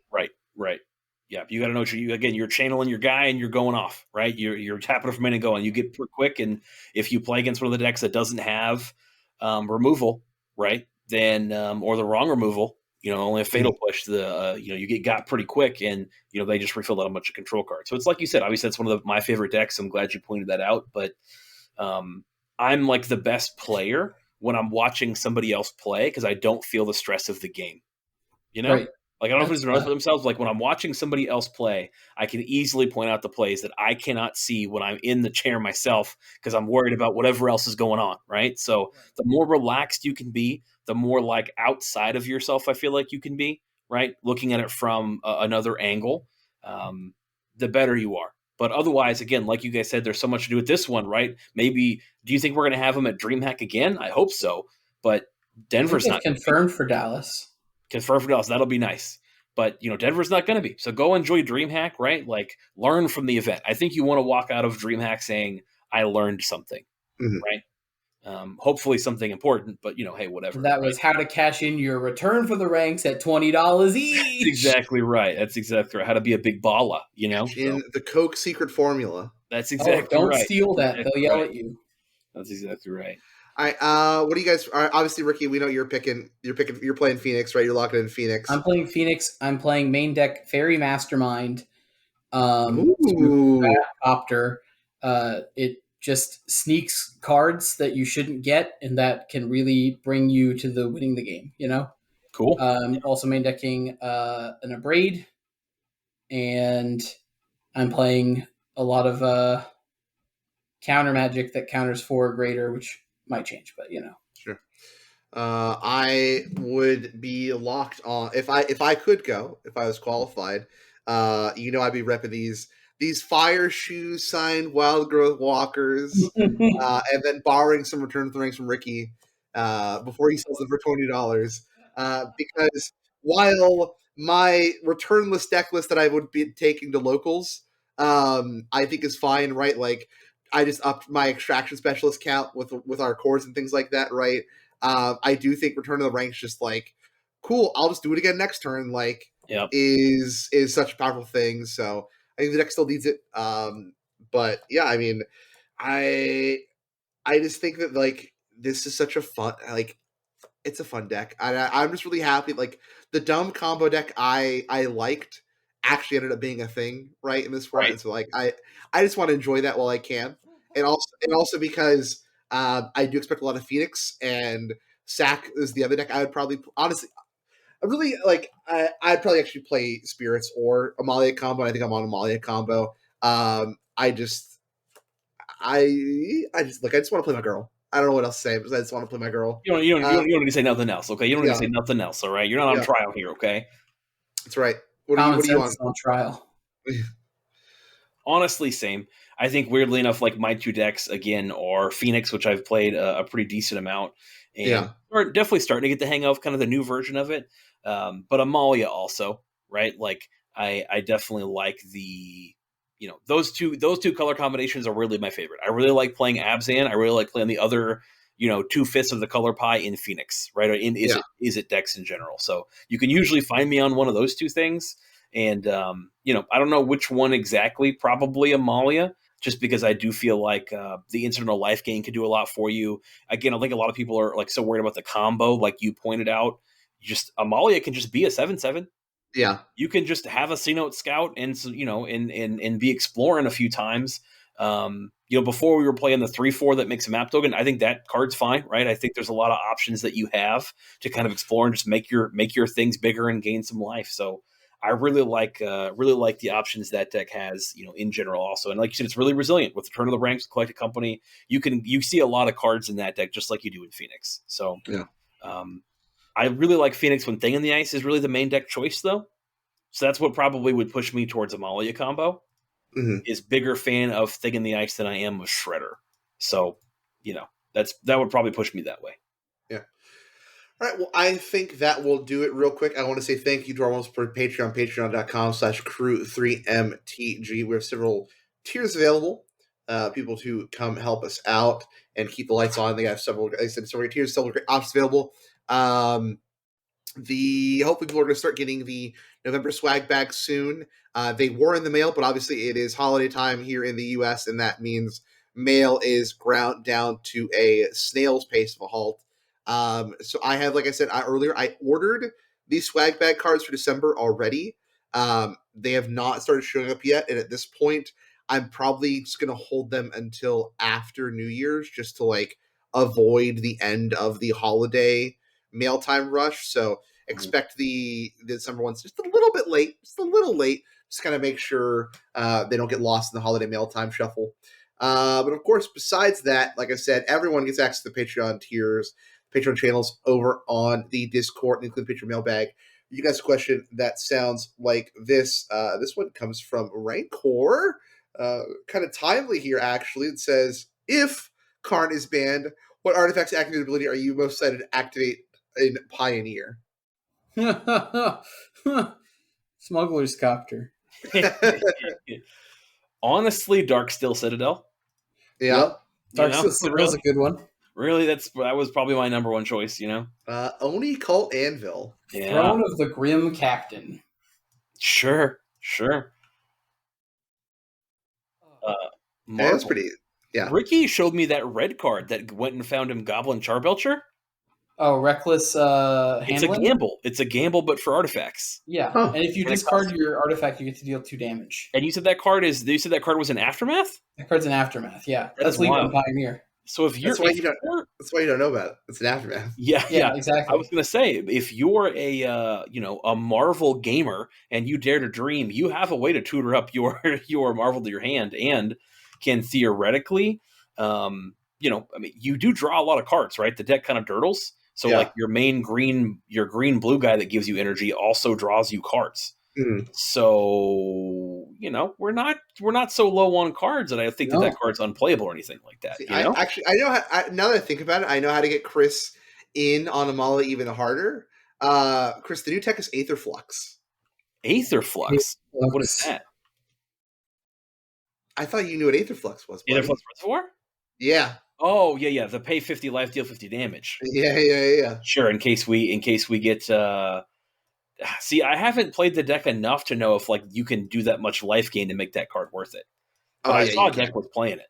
Speaker 2: Right. Yeah, you got to know what you're channeling your guy and you're going off, right? You're tapping it from in and going. You get quick, and if you play against one of the decks that doesn't have removal, right, then or the wrong removal, only a fatal push, you get got pretty quick, and they just refill out a bunch of control cards. So it's like you said, obviously that's one of my favorite decks. I'm glad you pointed that out, but I'm like the best player when I'm watching somebody else play because I don't feel the stress of the game.
Speaker 3: Right.
Speaker 2: Like, I don't know if
Speaker 3: That's
Speaker 2: it's honest with themselves. Like, when I'm watching somebody else play, I can easily point out the plays that I cannot see when I'm in the chair myself because I'm worried about whatever else is going on, right? So the more relaxed you can be, the more like outside of yourself I feel like you can be, right? Looking at it from another angle, the better you are. But otherwise, again, like you guys said, there's so much to do with this one, right? Maybe, do you think we're going to have them at DreamHack again? I hope so. But
Speaker 3: I think
Speaker 2: Denver's
Speaker 3: they've
Speaker 2: not
Speaker 3: confirmed for Dallas.
Speaker 2: confirmed for Dallas. That'll be nice. But Denver's not going to be. So go enjoy DreamHack, right? Like, learn from the event. I think you want to walk out of DreamHack saying, "I learned something,"
Speaker 1: Mhm.
Speaker 2: right? Hopefully something important, but hey, whatever.
Speaker 3: That was how to cash in your return for the ranks at $20 each.
Speaker 2: That's exactly right. That's exactly right. How to be a big baller,
Speaker 1: In the Coke secret formula.
Speaker 2: That's exactly
Speaker 3: don't
Speaker 2: right.
Speaker 3: steal that.
Speaker 2: Exactly
Speaker 3: They'll yell
Speaker 2: right.
Speaker 3: at you.
Speaker 2: That's exactly right.
Speaker 1: All right. What do you guys? Obviously, Ricky, we know you're picking. You're playing Phoenix, right? You're locking in Phoenix.
Speaker 3: I'm playing Phoenix. I'm playing main deck Fairy Mastermind.
Speaker 1: Ooh.
Speaker 3: Copter. It just sneaks cards that you shouldn't get, and that can really bring you to the winning the game.
Speaker 2: Cool.
Speaker 3: Also main decking an Abrade, and I'm playing a lot of counter magic that counters 4 or greater, which might change, but
Speaker 1: Sure. I would be locked on if I could go, if I was qualified. I'd be repping these fire shoes signed wild growth walkers, and then borrowing some return of the rings from Ricky before he sells them for $20. Because while my returnless deck list that I would be taking to locals, I think is fine, right? Like I just upped my extraction specialist count with our cores and things like that, right? I do think Return of the Ranks just like cool. I'll just do it again next turn. Like is such a powerful thing. So I think the deck still needs it. But yeah, I mean, I just think that like this is such a fun it's a fun deck. I'm just really happy. Like the dumb combo deck I liked actually ended up being a thing, right, in this format. Right. So like I just want to enjoy that while I can, and also because I do expect a lot of Phoenix, and Sack is the other deck I would probably honestly. I really like. I'd probably actually play Spirits or Amalia combo. I think I'm on Amalia combo. I just want to play my girl. I don't know what else to say, but I just want to play my girl.
Speaker 2: You don't need to say nothing else, okay? You don't need to say nothing else, all right? You're not on trial here, okay?
Speaker 1: That's right. What are you on
Speaker 3: trial?
Speaker 2: Honestly, same. I think weirdly enough, like my 2 decks again are Phoenix, which I've played a pretty decent amount, and we're definitely starting to get the hang of kind of the new version of it. But Amalia also, right? Like I definitely like the those two color combinations are really my favorite. I really like playing Abzan. I really like playing the other 2/5 of the color pie in Phoenix, right? Or in is it decks in general. So you can usually find me on one of those 2 things. And I don't know which one exactly. Probably Amalia, just because I do feel like the incidental life gain can do a lot for you. Again, I think a lot of people are like so worried about the combo, like you pointed out. Just Amalia can just be a 7/7.
Speaker 1: Yeah,
Speaker 2: you can just have a C-Note scout and and be exploring a few times. Before we were playing the 3/4 that makes a map token, I think that card's fine, right? I think there's a lot of options that you have to kind of explore and just make your things bigger and gain some life. So I really like the options that deck has, in general also. And like you said, it's really resilient with the Turn of the Ranks, Collected Company. You see a lot of cards in that deck just like you do in Phoenix. So I really like Phoenix when Thing in the Ice is really the main deck choice, though. So that's what probably would push me towards Amalia combo.
Speaker 1: Mm-hmm.
Speaker 2: Is bigger fan of Thing in the Ice than I am of Shredder. So, that would probably push me that way.
Speaker 1: Yeah. All right. Well, I think that will do it real quick. I want to say thank you to our ones for Patreon, patreon.com/crew3mtg. We have several tiers available. People to come help us out and keep the lights on. They have several tiers, several great options available. Hopefully people are going to start getting the November swag bag soon. They were in the mail, but obviously it is holiday time here in the U.S., and that means mail is ground down to a snail's pace of a halt. So I have, like I said earlier, I ordered these swag bag cards for December already. They have not started showing up yet, and at this point, I'm probably just going to hold them until after New Year's, just to like avoid the end of the holiday mail time rush. So expect the December ones just a little bit late, just kind of make sure they don't get lost in the holiday mail time shuffle. But of course, besides that, like I said, everyone gets access to the Patreon tiers, Patreon channels over on the Discord, including Patreon mailbag. You guys a question that sounds like this. This one comes from Rancor. Kind of timely here, actually. It says, if Karn is banned, what artifacts activate ability are you most excited to activate in Pioneer?
Speaker 3: Smuggler's Copter.
Speaker 2: Honestly, Darksteel Citadel.
Speaker 1: Yeah.
Speaker 3: Yep. Darksteel Citadel is a good one.
Speaker 2: Really, that was probably my number one choice.
Speaker 1: Oni, Cult, Anvil.
Speaker 2: Yeah.
Speaker 3: Throne of the Grim Captain.
Speaker 2: Sure.
Speaker 1: That's pretty. Yeah.
Speaker 2: Ricky showed me that red card that went and found him Goblin Charbelcher.
Speaker 3: Oh, reckless handling?
Speaker 2: It's a gamble. It's a gamble, but for artifacts.
Speaker 3: Yeah,
Speaker 1: Huh.
Speaker 3: and if you discard your artifact, you get to deal 2 damage.
Speaker 2: And you said that card was an Aftermath?
Speaker 3: That card's an Aftermath, yeah.
Speaker 2: That's
Speaker 3: legal
Speaker 2: wild.
Speaker 3: in Pioneer.
Speaker 2: So if you're...
Speaker 1: That's why you don't know about it. It's an Aftermath.
Speaker 2: Yeah,
Speaker 3: exactly.
Speaker 2: I was going to say, if you're a Marvel gamer and you dare to dream, you have a way to tutor up your Marvel to your hand and can theoretically, you do draw a lot of cards, right? The deck kind of dirtles. So like your main green blue guy that gives you energy also draws you cards.
Speaker 1: Mm.
Speaker 2: So we're not so low on cards that I think that card's unplayable or anything like that.
Speaker 1: See, I know now that I think about it, I know how to get Chris in on Amala even harder. Chris, the new tech is Aetherflux.
Speaker 2: Aetherflux? What is that?
Speaker 1: I thought you knew what Aetherflux was.
Speaker 2: Aetherflux Reservoir?
Speaker 1: Yeah.
Speaker 2: Oh yeah. The pay 50 life, deal 50 damage.
Speaker 1: Yeah.
Speaker 2: Sure. In case we get. See, I haven't played the deck enough to know if you can do that much life gain to make that card worth it. But I saw a deck was playing it.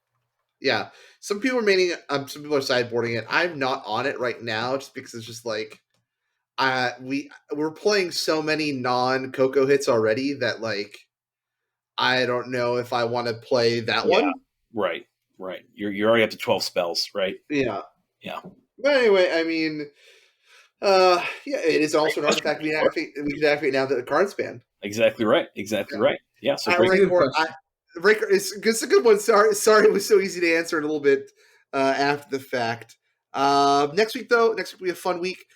Speaker 1: Yeah, some people are maining it. Some people are sideboarding it. I'm not on it right now, just because it's just we're playing so many non-Coco hits already that I don't know if I want to play that one.
Speaker 2: Right. You're already up to 12 spells, right?
Speaker 1: Yeah.
Speaker 2: But
Speaker 1: anyway, I mean, it is also an artifact we can activate now that the card's banned.
Speaker 2: Exactly right. Yeah. So
Speaker 1: Breaker is it's a good one. Sorry, it was so easy to answer it a little bit after the fact. Next week we have a fun week.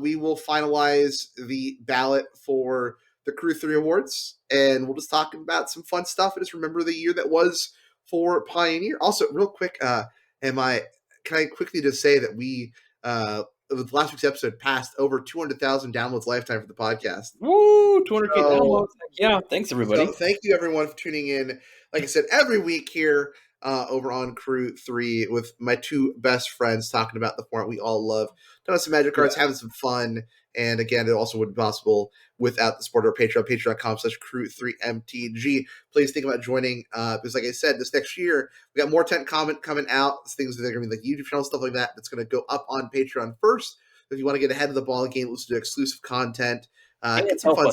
Speaker 1: We will finalize the ballot for the Crew3 Awards, and we'll just talk about some fun stuff and just remember the year that was for Pioneer. Also, real quick, can I quickly just say that we with last week's episode passed over 200,000 downloads lifetime for the podcast.
Speaker 2: Woo! 200K downloads. Yeah, thanks everybody.
Speaker 1: So thank you everyone for tuning in. Like I said, every week here over on Crew3 with my 2 best friends talking about the format we all love, doing some Magic cards, having some fun. And again, it also wouldn't be possible without the support of our Patreon, patreon.com/Crew3MTG. Please think about joining because like I said, this next year, we got more content coming out, things that are going to be YouTube channel, stuff like that, that's going to go up on Patreon first. If you want to get ahead of the ball game, listen to exclusive content, get some fun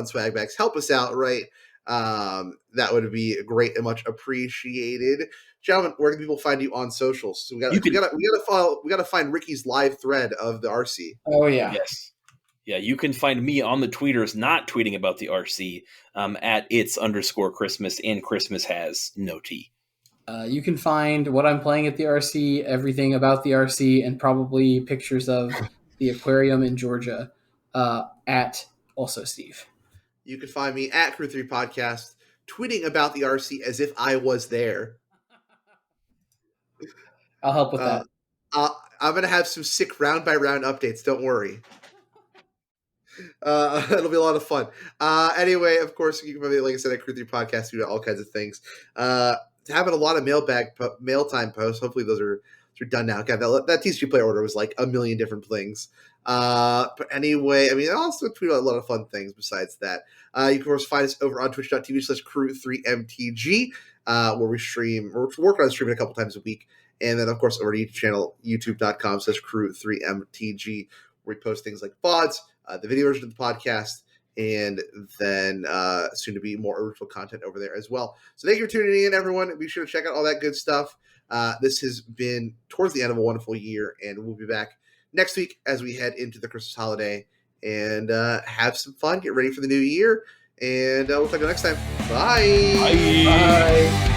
Speaker 1: swag bags, help us out, right? That would be great and much appreciated. Gentlemen, where can people find you on socials? So we gotta find Ricky's live thread of the RC.
Speaker 3: Oh yeah.
Speaker 2: Yes. Yeah, you can find me on the tweeters not tweeting about the RC at its_Christmas, and Christmas has no T.
Speaker 3: You can find what I'm playing at the RC, everything about the RC, and probably pictures of the aquarium in Georgia at also Steve.
Speaker 1: You can find me at Crew3 Podcast, tweeting about the RC as if I was there.
Speaker 3: I'll help with that.
Speaker 1: I'm going to have some sick round-by-round updates. Don't worry. It'll be a lot of fun. Anyway, of course, you can find me, like I said, at Crew3 Podcast, do all kinds of things. Having a lot of mail time posts. Hopefully those are done now. God, that TCG Player order was like a million different things. But anyway, I mean, I also tweet out a lot of fun things besides that. You can, of course, find us over on twitch.tv/Crew3MTG, where we stream. We're working on streaming a couple times a week. And then, of course, over to YouTube channel, youtube.com/Crew3MTG, where we post things like VODs, the video version of the podcast, and then soon to be more original content over there as well. So thank you for tuning in, everyone. Be sure to check out all that good stuff. This has been towards the end of a wonderful year, and we'll be back next week as we head into the Christmas holiday and have some fun, get ready for the new year, and we'll talk to you next time. Bye.
Speaker 2: Bye.